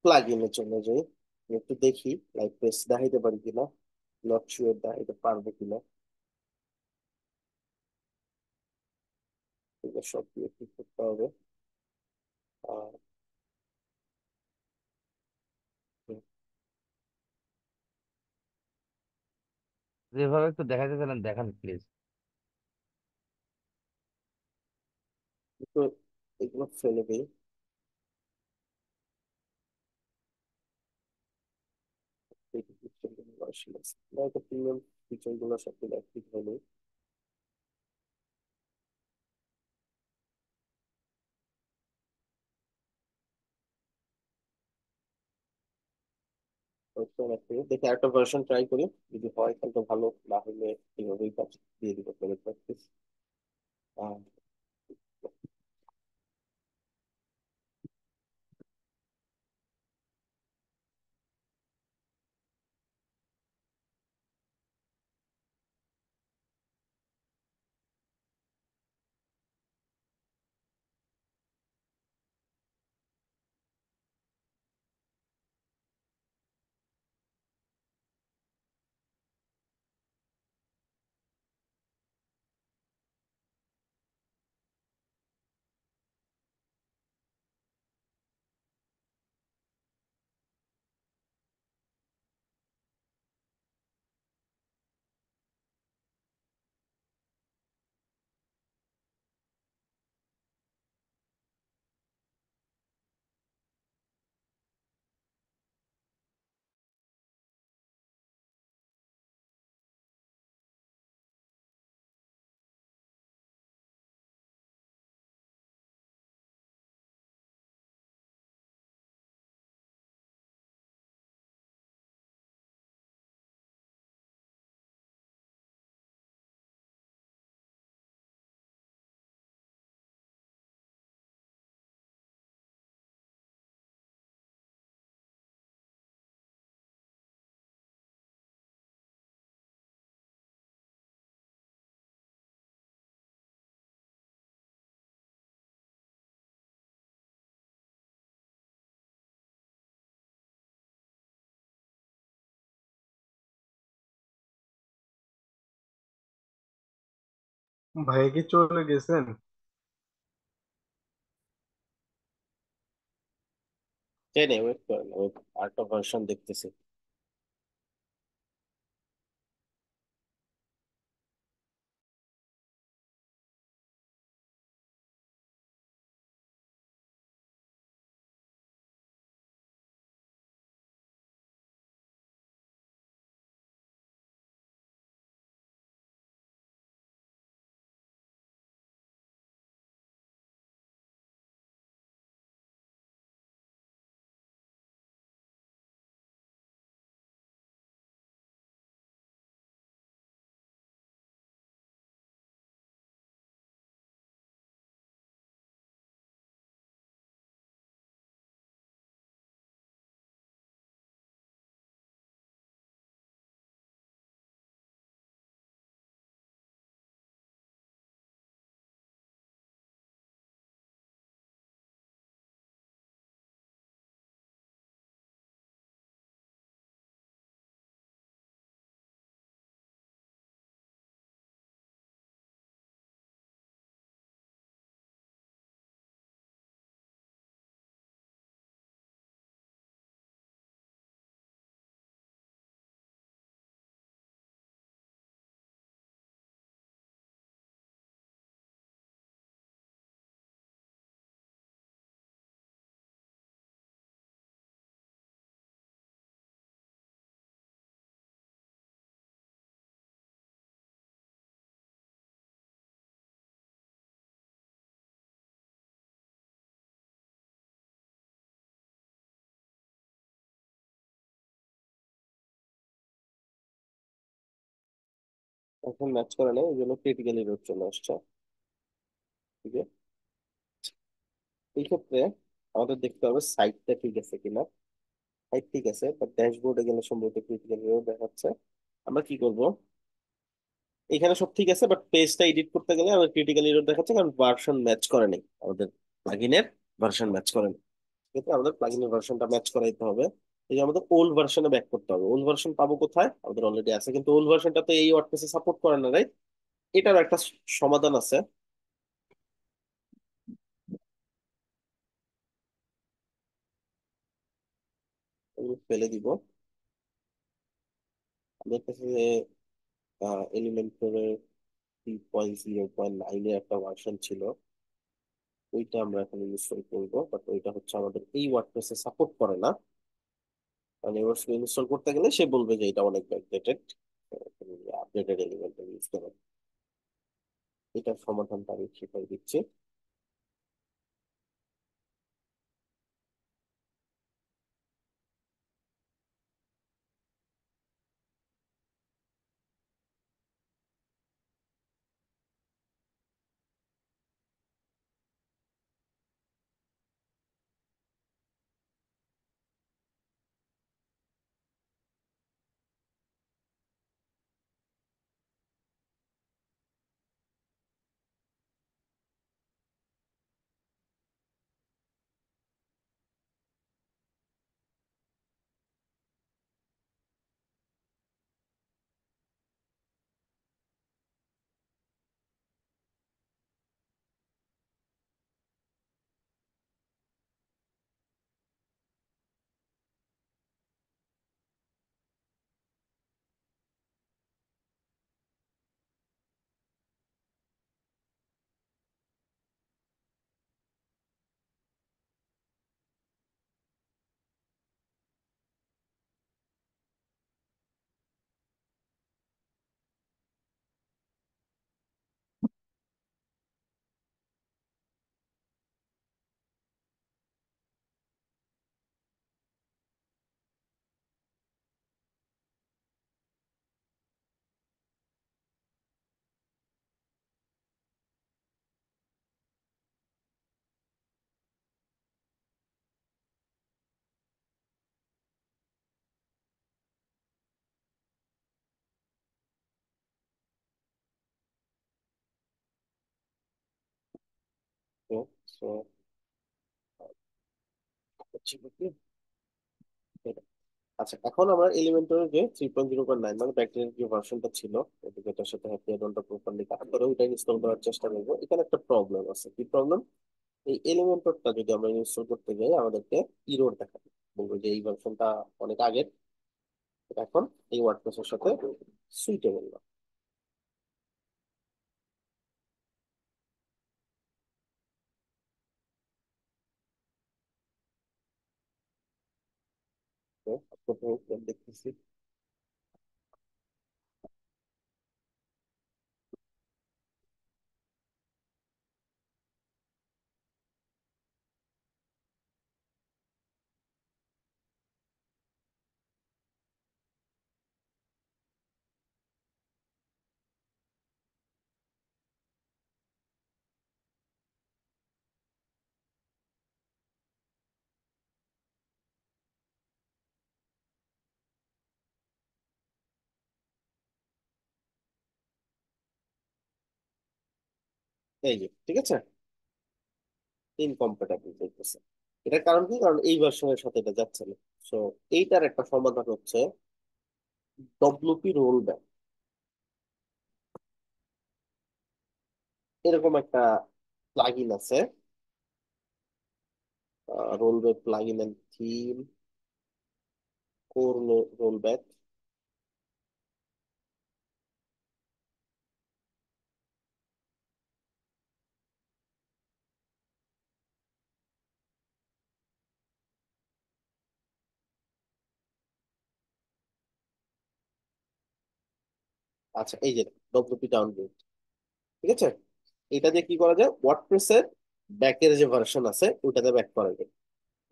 প্লাগ ইনে চলে যাই। আমি একটু দেখি লাইভ পেস্ট দেখাইতে পারি কিনা, নট শিওর দেখাইতে পারবো কিনা। এগুলো সব দিয়ে ঠিক করতে হবে। আহ, হুম, যেভাবে একটু দেখা যাচ্ছিলেন দেখান প্লিজ। তো এগুলো ফেলে দিই। প্রিমিয়াম ফিচার গুলো সবগুলো অ্যাক্টিভ হলো। দেখি আরেকটা ভার্সন ট্রাই করি, যদি হয় তাহলে তো ভালো, না হলে এইভাবেই কাজ দিয়ে দিব প্র্যাকটিস। ভাইয়া কি চলে গেছেন? তাই না, ওয়েট করেন, ওই আরেকটা ভার্সন দেখতেছি। এখন ম্যাচ করে নেই, ওই জন্য ক্রিটিক্যালি রোড চলে আসছে। ঠিক আছে, এই ক্ষেত্রে আমাদের দেখতে হবে সাইটটা ঠিক আছে কিনা। সাইট ঠিক আছে, বাট ড্যাশবোর্ডে গেলে সম্ভবত ক্রিটিক্যাল এরর দেখাচ্ছে। আমরা কি করব, এখানে সব ঠিক আছে, বাট পেজটা এডিট করতে গেলে আমাদের ক্রিটিক্যাল এরর দেখাচ্ছে, কারণ ভার্সন ম্যাচ করে নেই, আমাদের প্লাগইনের ভার্সন ম্যাচ করে নেই। ঠিক আছে, আমাদের প্লাগইনের ভার্সনটা ম্যাচ করাইতে হবে। এই যে আমাদের ওল্ড ভার্সনে ব্যাক করতে হবে। ওল্ড ভার্সন পাবো কোথায়, আমাদের অলরেডি আছে, কিন্তু ওল্ড ভার্সনটা তো এই ওয়ার্ডপ্রেসে সাপোর্ট করে না, রাইট? এটার একটা সমাধান আছে। এগুলো ফেলে দিব। আমাদের কাছে এলিমেন্টরের 3.0.9 এর একটা ভার্সন ছিল, ওইটা আমরা এখন ইনস্টল করবো, বাট ওইটা হচ্ছে আমাদের এই ওয়ার্ডপ্রেসে সাপোর্ট করে না। মানে এবার ইনস্টল করতে গেলে সে বলবে যে এটা অনেক ব্যাকডেটেড, আপডেটেড এলিমেন্ট ইউজ করেন। এটার সমাধানটা আমি শিখাই দিচ্ছি। সো আচ্ছা, এখন আমরা এলিমেন্টারি যে 3.0.9 মানে ব্যাকটেরিয়ার যে ভার্সনটা ছিল, এটাকে এটার সাথে হ্যাপি অ্যাডনটা প্রপারলি কাজ করে ওইটা ইনস্টল করার চেষ্টা করবো। এখানে একটা প্রবলেম আছে। কি প্রবলেম? এই এলিমেন্টরটা যদি আমরা ইনস্টল করতে যাই আমাদেরকে ইরর দেখাবে, বলবো যে এই ভার্সনটা অনেক আগের, এটা এখন এই ওয়ার্ডপ্রেসের সাথে সুইটেবল না। তো আপনার দেখতেছি এই যে ঠিক আছে, ইনকম্প্যাটেবল বলতেছে। এটার কারণ কি? কারণ এই ভার্সনের সাথে এটা যাচ্ছে না। সো এইটার একটা সমাধান হচ্ছে ডব্লিউপি রোল ব্যাক। এরকম একটা প্লাগইন আছে, roll back plugin and theme, core roll back. আচ্ছা, এই যে ডব্লিউপি ডাউনলোড, ঠিক আছে। এটা দিয়ে কি করা যায়? ওয়ার্ডপ্রেসের ব্যাকের যে ভার্সন আছে ওইটাতে ব্যাক করা যায়।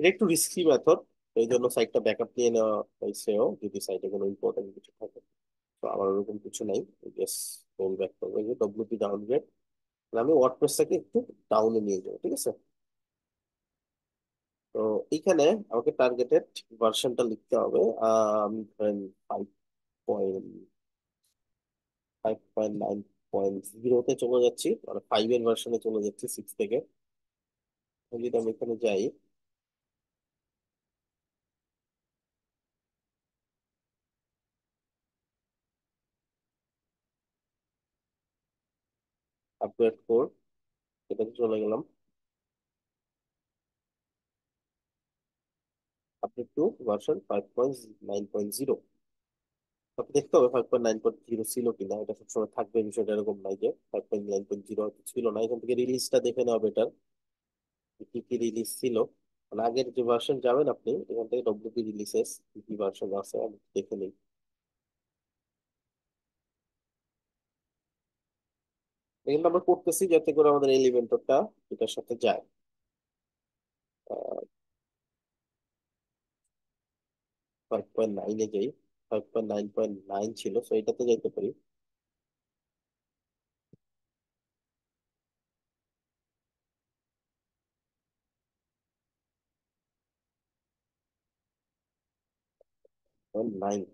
এটা একটু রিস্কি মেথড, এই জন্য সাইটটা ব্যাকআপ নিয়ে নেওয়া হয়েছেও, যদি সাইটে কোনো ইম্পর্টেন্ট কিছু থাকে। তো আমার ওরকম কিছু নাই, জাস্ট রোল ব্যাক করবো। এই যে ডব্লিউপি ডাউনগ্রেড, আমি ওয়ার্ডপ্রেসটাকে একটু ডাউনে নিয়ে যাবো, ঠিক আছে। তো এইখানে আমাকে টার্গেটেড ভার্সনটা লিখতে হবে। আমি ধরেন 5.9.0-তে চলে যাচ্ছি, মানে 5 এর ভার্সনে চলে যাচ্ছি 6 থেকে। যদি আমি এখানে যাই, আপগ্রেড কোড, এটাতে চলে গেলাম, আপডেট টু ভার্সন 5.9.0। আপনি দেখতে হবে 5.9.0 ছিল কিনা, এটা সবসময় থাকবে, বিষয়টা এরকম নাই যে 5.9.0 ছিল না। এখান থেকে রিলিজটা দেখে নেওয়া বেটার, কি কি রিলিজ ছিল। মানে আগের যে ভার্সন যাবেন আপনি, এখান থেকে ডব্লিউপি রিলিজেস কি কি ভার্সন আছে আমি দেখে নিই। এখানে আমরা করতেছি যাতে করে আমাদের এলিমেন্টরটা এটার সাথে যায়। 5.9-এ যাই, 5.9.9 ছিল, তো এটাতে যাইতে পারি। 9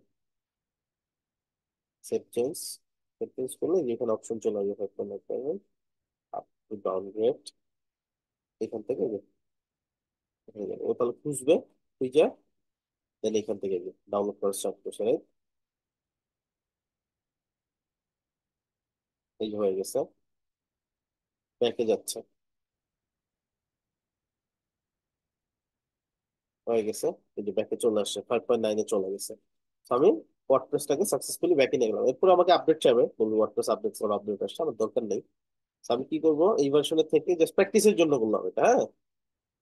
সেভ চেঞ্জ, সেভ চেঞ্জ করলে যেখানে অপশন চলে আসবে 5.9, আপ টু ডাউনগ্রেড, এখান থেকে হয়ে যাবে। ও তাহলে খুঁজবে, খুঁজে দেন এখান থেকে ডাউনলোড করা স্টার্ট করছে, right? এই যে হয়ে গেছে, ব্যাকে যাচ্ছে, হয়ে গেছে। এই যে ব্যাকে চলে আসছে, 5.9-এ চলে গেছে। তো আমি ওয়ার্ডপ্রেসটাকে সাকসেসফুলি ব্যাকে নিয়ে গেলাম। এরপর আমাকে আপডেট চাইবে, বলবো ওয়ার্ডপ্রেস আপডেট করো, আপডেট আসছে, আমার দরকার নেই। তো আমি কি করবো, এই ভার্সনের থেকে জাস্ট প্র্যাকটিসের জন্য করলাম এটা, হ্যাঁ।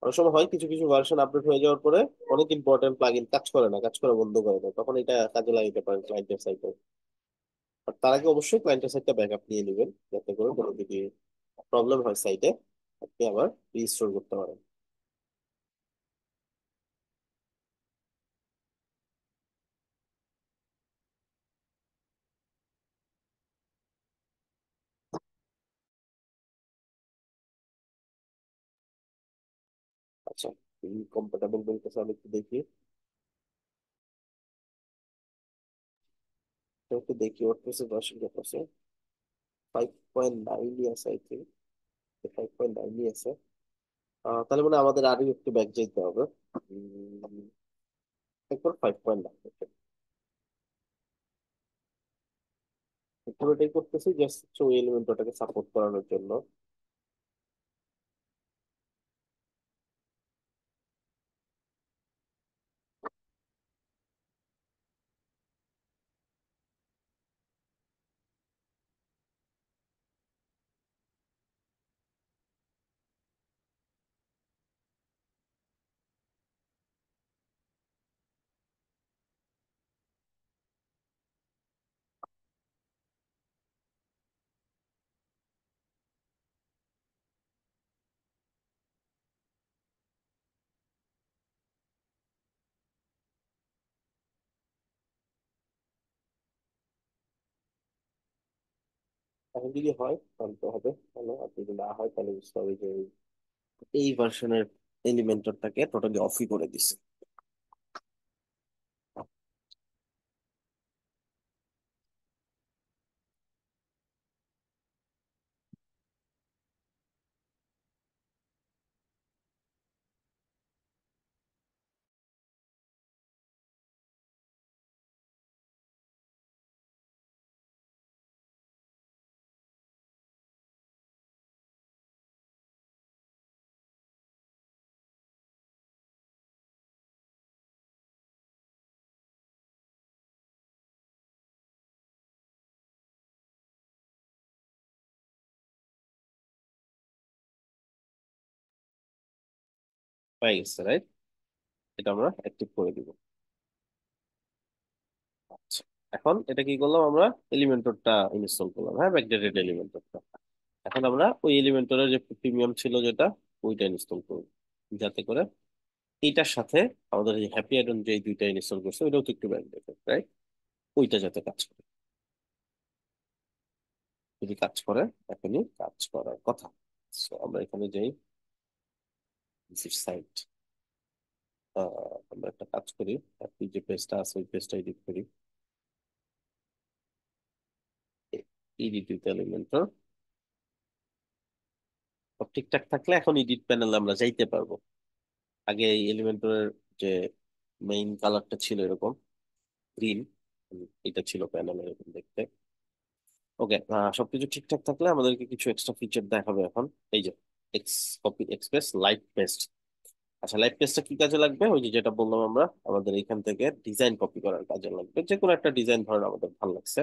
অনেক সময় হয় কিছু কিছু ভার্সন আপডেট হয়ে যাওয়ার পরে অনেক ইম্পর্টেন্ট প্লাগইন কাজ করে না, কাজ করা বন্ধ করে দেয়, তখন এটা কাজে লাগাতে পারেন ক্লায়েন্টের সাইটে। আর তার আগে অবশ্যই ক্লায়েন্টের সাইটটা ব্যাকআপ নিয়ে নেবেন, যাতে করে কোনো যদি প্রবলেম হয় সাইটে আপনি আবার রিস্টোর করতে পারেন। আচ্ছা, ইনকম্প্যাটেবল বলতেছে, আমি একটু দেখি, একটু দেখি ওয়ার্ডপ্রেসের ভার্সন কত আছে। 5.9 আছে, আই থিঙ্ক 5.9 আছে। তাহলে মানে আমাদের আরো একটু ব্যাক যেতে হবে। একবার 5 পয়েন্ট লাগবে। পুরোটাই করতেছি জাস্ট ওই এলিমেন্ট ওটাকে সাপোর্ট করানোর জন্য। এখন যদি হয় তাহলে তো হবে ভালো, আর যদি না হয় তাহলে বুঝতে হবে যে এই ভার্সনের এলিমেন্টরটাকে টোটালি অফই করে দিছে। হয়ে গেছে রাইট, এটা আমরা অ্যাক্টিভ করে দিব। আচ্ছা, এখন এটা কি করলাম আমরা, এলিমেন্টরটা ইনস্টল করলাম, হ্যাঁ ব্যাকডেটেড এলিমেন্টরটা। এখন আমরা ওই এলিমেন্টরের যে প্রিমিয়াম ছিল যেটা, ওইটা ইনস্টল করব, যাতে করে এইটার সাথে আমাদের যে হ্যাপি অ্যাডন যে দুইটা ইনস্টল করছে ওইটাও তো একটু ব্যাকডেটেড রাইট, ওইটা যাতে কাজ করে। যদি কাজ করে এখনই কাজ করার কথা। সো আমরা এখানে যাই ভিজিট সাইট, আমরা একটা কাজ করি, হ্যাপি যে পেজটা আছে ওই পেজটা এডিট করি, এডিট উইথ এলিমেন্টর। সব ঠিকঠাক থাকলে এখন এডিট প্যানেলে আমরা যাইতে পারবো। আগে এই এলিমেন্টরের যে মেইন কালারটা ছিল এরকম গ্রিন, এটা ছিল প্যানেলে এরকম দেখতে। ওকে, সবকিছু ঠিকঠাক থাকলে আমাদেরকে কিছু এক্সট্রা ফিচার দেখাবে এখন। এই যে X copy express light paste. আচ্ছা, লাইট পেস্টটা কি কাজে লাগবে, ওই যে যেটা বললাম আমরা, আমাদের এখান থেকে ডিজাইন কপি করার কাজে লাগবে। যে কোনো একটা ডিজাইন ধরেন আমাদের ভালো লাগছে,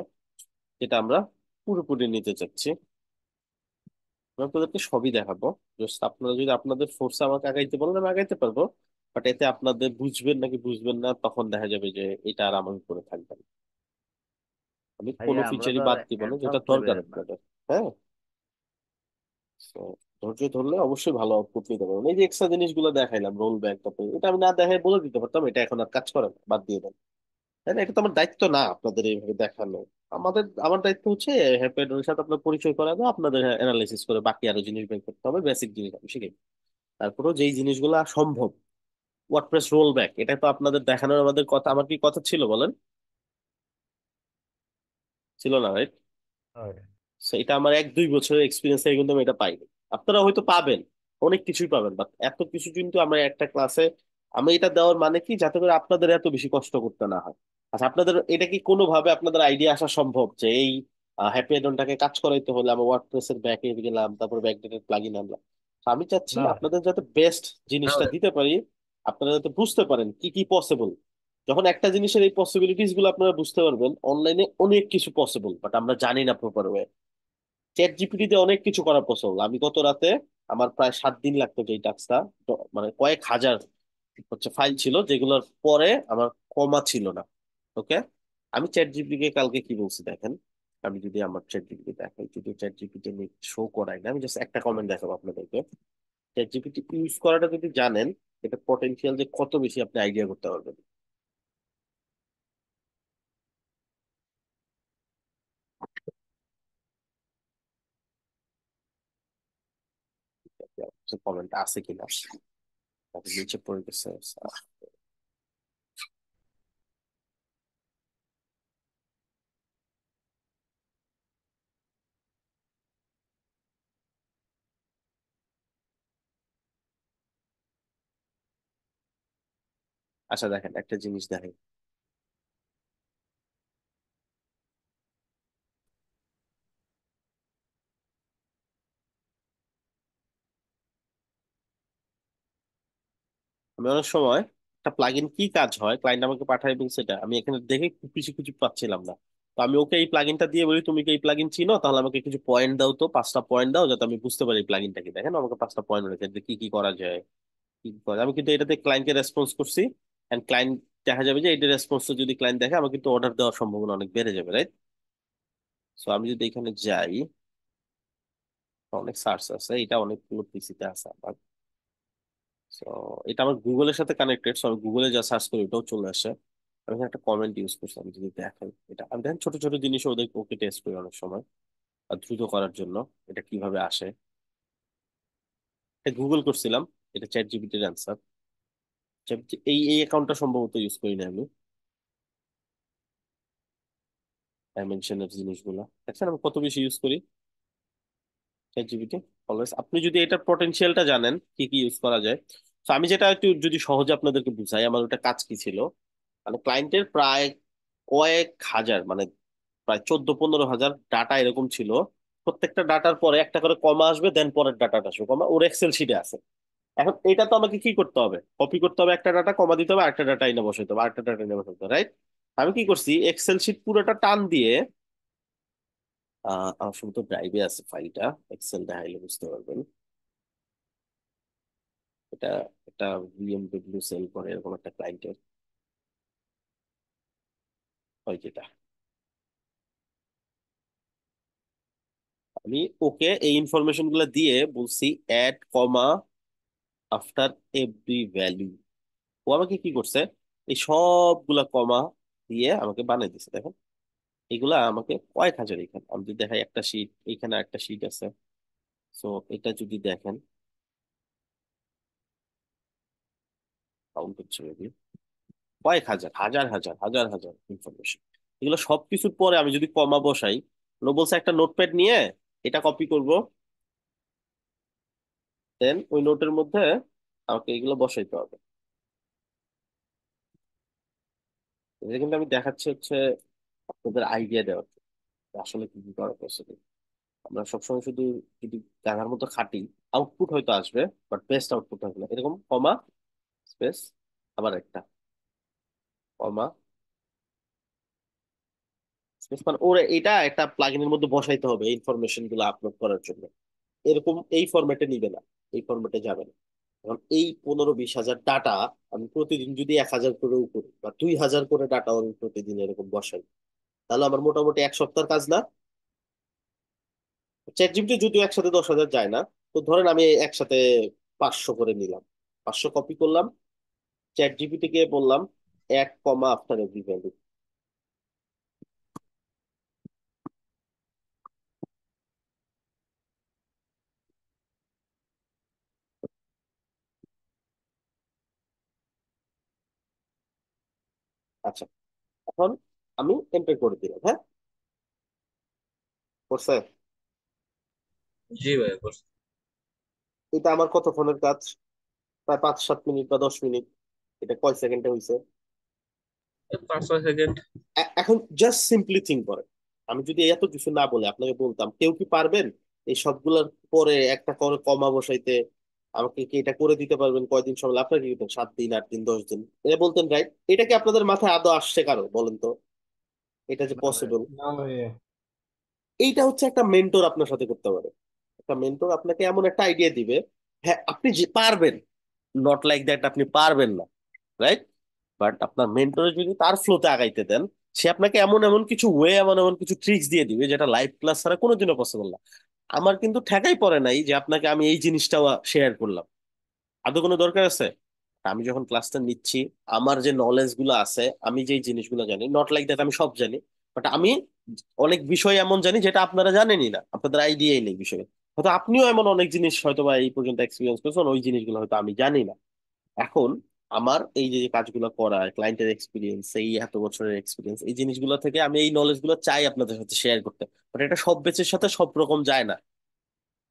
যেটা আমরা পুরোপুরি নিতে চাচ্ছি। আমি আপনাদেরকে সবই দেখাবো, জাস্ট আপনারা যদি আপনাদের ফোর্সে আমাকে আগাইতে বলেন আমি আগাইতে পারবো, বাট এতে আপনাদের বুঝবেন নাকি বুঝবেন না তখন দেখা যাবে যে এটা আর আমার উপরে থাকবে না। আমি কোনো ভাইয়া আমরা তো ফিচারই আর বাদ দিব না যেটা অ্যাডভান্স দরকার লেভেলের না। আপনাদের। হ্যাঁ, so, ধৈর্য ধরলে অবশ্যই ভালো আউটপুট নিতে পারবেন। এই যে এক্সট্রা জিনিসগুলো দেখাইলাম, রোল ব্যাক, তারপরে এটা আমি না দেখাই বলে দিতে পারতাম এটা এখন আর কাজ করে না, বাদ দিয়ে দেন। তাই না, এটা তো আমার দায়িত্ব না আপনাদের এইভাবে দেখানো। আমার দায়িত্ব হচ্ছে হ্যাপের সাথে আপনার পরিচয় করা দাও, আপনাদের অ্যানালাইসিস করে বাকি আরো জিনিস বের করতে হবে, বেসিক জিনিস আমি শিখে। তারপরেও যেই জিনিসগুলো সম্ভব, ওয়ার্ডপ্রেস রোল ব্যাক, এটা তো আপনাদের দেখানোর আমাদের কথা, আমার কি কথা ছিল বলেন, ছিল না রাইট? হয়। এটা আমার 1-2 বছরের এক্সপিরিয়েন্স থেকে কিন্তু আমি এটা পাইনি। আপনারা হয়তো পাবেন, অনেক কিছুই পাবেন, বাট এত কিছু কিন্তু আমরা একটা ক্লাসে, আমি এটা দেওয়ার মানে কি, যাতে করে আপনাদের এত বেশি কষ্ট করতে না হয়। আচ্ছা, আপনাদের এটা কি কোনোভাবে আপনাদের আইডিয়া আসা সম্ভব যে এই হ্যাপি অ্যাডনটাকে কাজ করাইতে হলে আমরা ওয়ার্ডপ্রেস এর ব্যাকে গেলাম, তারপর ব্যাকডেটেড প্লাগইন আনলাম? তো আমি চাচ্ছি না আপনাদের যাতে বেস্ট জিনিসটা দিতে পারি, আপনারা যাতে বুঝতে পারেন কি কি পসিবল। যখন একটা জিনিসের এই পসিবিলিটিস গুলো আপনারা বুঝতে পারবেন, অনলাইনে অনেক কিছু পসিবল, বাট আমরা জানি না প্রপার ওয়ে। চ্যাট জিপিটি তে অনেক কিছু করা পসিবল। আমি গত রাতে, আমার প্রায় 7 দিন লাগতো যে টাস্কটা, মানে কয়েক হাজার হচ্ছে ফাইল ছিল যেগুলোর পরে আমার কমা ছিল না। ওকে, আমি চ্যাট জিপিটি কে কালকে কি বলছি দেখেন, আমি যদি আমার চ্যাট জিপিটি দেখাই, যদি চ্যাট জিপিটি আমি শো করাই না, আমি জাস্ট একটা কমেন্ট দেখাবো আপনাদেরকে। চ্যাট জিপিটি ইউজ করাটা যদি জানেন, এটা পটেনশিয়াল যে কত বেশি আপনি আইডিয়া করতে পারবেন। কমেন্ট আছে কিনা, তারপর নিচে পড়ে গেছে। আচ্ছা দেখেন একটা জিনিস দেখেন, আমি অনেক সময় একটা প্লাগইন কি কাজ হয় ক্লায়েন্ট আমাকে পাঠায় এবং সেটা আমি এখানে দেখে খুঁজে খুঁজে পাচ্ছিলাম না। তো আমি ওকে এই প্লাগইনটা দিয়ে বলি তুমি কি এই প্লাগইন চিনো, তাহলে আমাকে কিছু পয়েন্ট দাও, তো 5টা পয়েন্ট দাও যাতে আমি বুঝতে পারি এই প্লাগইনটা কি। দেখেন আমাকে 5টা পয়েন্ট রয়েছে যে কি কি করা যায়, কি কি করা যায়। আমি কিন্তু এটাতে ক্লায়েন্টকে রেসপন্স করছি, এন্ড ক্লায়েন্ট দেখা যাবে যে এটা রেসপন্স যদি ক্লায়েন্ট দেখে আমার কিন্তু অর্ডার দেওয়ার সম্ভাবনা অনেক বেড়ে যাবে, রাইট? সো আমি যদি এখানে যাই, অনেক সার্চ আছে, এটা অনেকগুলো পিসিতে আছে আমার। সো এটা আমার গুগলের সাথে কানেক্টেড, সো আমি গুগলে যা সার্চ করি ওটাও চলে আসে। আমি এখানে একটা কমেন্ট ইউজ করছি, আমি যদি দেখাই এটা, আমি দেখেন ছোট ছোট জিনিস ওদের ওকে টেস্ট করি অনেক সময় আর দ্রুত করার জন্য এটা কিভাবে আসে। এটা গুগল করছিলাম, এটা চ্যাট জিপিটির অ্যান্সার। এই এই অ্যাকাউন্টটা সম্ভবত ইউজ করি না আমি, ডাইমেনশনের জিনিসগুলো দেখছেন আমি কত বেশি ইউজ করি চ্যাট জিপিটি অলওয়েজ। আপনি যদি এটার পটেনশিয়ালটা জানেন কি কি ইউজ করা যায়। তো আমি যেটা একটু যদি সহজে আপনাদেরকে বুঝাই, আমার ওটা কাজ কি ছিল, মানে ক্লায়েন্টের প্রায় কয়েক হাজার, মানে প্রায় 14-15 হাজার ডাটা এরকম ছিল। প্রত্যেকটা ডাটার পরে একটা করে কমা আসবে, দেন পরের ডাটাটা আসবে কমা, ওর এক্সেল শিটে আছে। এখন এটা তো আমাকে কি করতে হবে, কপি করতে হবে, একটা ডাটা কমা দিতে হবে, আরেকটা ডাটা এনে বসাইতে হবে, আরেকটা ডাটা এনে বসাইতে হবে, রাইট? আমি কি করছি, এক্সেল শিট পুরোটা টান দিয়ে আমার শুধু তো ড্রাইভে আছে ফাইলটা, এক্সেল দেখাইলে বুঝতে পারবেন। এটা একটা বিএমডব্লিউ সেল করে এরকম একটা ক্লায়েন্টের হয় যেটা। আমি ওকে এই ইনফরমেশন গুলো দিয়ে বলছি অ্যাড কমা আফটার এভরি ভ্যালু। ও আমাকে কি করছে, এই সবগুলা কমা দিয়ে আমাকে বানিয়ে দিছে। দেখেন এগুলা আমাকে কয়েক হাজার, এখানে আমি যদি দেখাই একটা শীট, এখানে একটা শীট আছে। সো এটা যদি দেখেন কাউন্ট হচ্ছে maybe কয়েক হাজার, হাজার হাজার হাজার হাজার ইনফরমেশন। এগুলো সবকিছুর পরে আমি যদি কমা বসাই, ও বলছে একটা নোটপ্যাড নিয়ে এটা কপি করব, দেন ওই নোটের মধ্যে আমাকে এগুলো বসাইতে হবে। এটা কিন্তু আমি দেখাচ্ছি হচ্ছে আপনাদের আইডিয়া দেওয়ার জন্য, যে আসলে কি কি করা পসিবল। আমরা সবসময় শুধু যদি গাধার মতো খাটি, আউটপুট হয়তো আসবে বাট বেস্ট আউটপুট হবে না। এরকম কমা স্পেস আবার একটা কমা স্পেস, মানে ওরে এটা একটা প্লাগইনের মধ্যে বসাইতে হবে ইনফরমেশন গুলো আপলোড করার জন্য। এরকম এই ফরম্যাটে নিবে না, এই ফরম্যাটে যাবে না। এখন এই 15-20 হাজার ডাটা আমি প্রতিদিন যদি 1,000 করেও করি বা 2,000 করে ডাটা আমি প্রতিদিন এরকম বসাই, তাহলে আমার মোটামুটি 1 সপ্তাহের কাজ না? চ্যাট জিপিটি যদিও একসাথে 10,000 যায় না, তো ধরেন আমি একসাথে 500 করে নিলাম, 500 কপি করলাম, চ্যাট জিপিটি কে বললাম এক কমা আফটার এভরি ভ্যালু। আচ্ছা, এখন আমি এন্টার করে দিলাম, হ্যাঁ করছে। জি ভাইয়া করছি। এটা আমার কতক্ষণের কাজ, প্রায় 5-7 মিনিট বা 10 মিনিট। এটা কয় সেকেন্ডে হয়েছে? 5-6 সেকেন্ড। এখন জাস্ট সিম্পলি থিঙ্ক করে, আমি যদি এত কিছু না বলে আপনাকে বলতাম কেউ কি পারবেন এই সবগুলোর পরে একটা করে কমা বসাইতে, আমাকে কি এটা করে দিতে পারবেন, কয়দিন সময় লাগবে? আপনার কি দিতেন 7 দিন, 8 দিন, 10 দিন এটা বলতেন, রাইট? এটা কি আপনাদের মাথায় আদৌ আসছে কারো, বলেন তো এটা যে না ভাই, পসিবল? না ভাইয়া। এইটা হচ্ছে একটা মেন্টর আপনার সাথে করতে পারে। একটা মেন্টর আপনাকে এমন একটা আইডিয়া দিবে, হ্যাঁ আপনি যে পারবেন, নট লাইক দ্যাট আপনি পারবেন না, রাইট? বাট আপনার মেন্টরে যদি তার ফ্লোতে আগাইতে দেন, সে আপনাকে এমন এমন কিছু ওয়ে, এমন এমন কিছু ট্রিক্স দিয়ে দিবে যেটা লাইভ ক্লাস ছাড়া কোনোদিনও পসিবল না। আমার কিন্তু ঠেকাই পড়ে নাই যে আপনাকে আমি এই জিনিসটা শেয়ার করলাম, আদৌ কোনো দরকার আছে? আমি যখন ক্লাসটা নিচ্ছি, আমার যে নলেজ গুলো আছে, আমি যেই জিনিসগুলো জানি, নট লাইক দ্যাট আমি সব জানি, বাট আমি অনেক বিষয় এমন জানি যেটা আপনারা জানেনই না, আপনাদের আইডিয়াই নেই বিষয়ে। হয়তো আপনিও এমন অনেক জিনিস হয়তো বা এই পর্যন্ত এক্সপিরিয়েন্স করেছেন, ওই জিনিসগুলো হয়তো আমি জানি না। এখন আমার এই যে যে কাজগুলো করা, ক্লায়েন্টের এক্সপিরিয়েন্স, এই এত বছরের এক্সপিরিয়েন্স, এই জিনিসগুলো থেকে আমি এই নলেজ গুলো চাই আপনাদের সাথে শেয়ার করতে, বাট এটা সব বেচের সাথে সব রকম যায় না,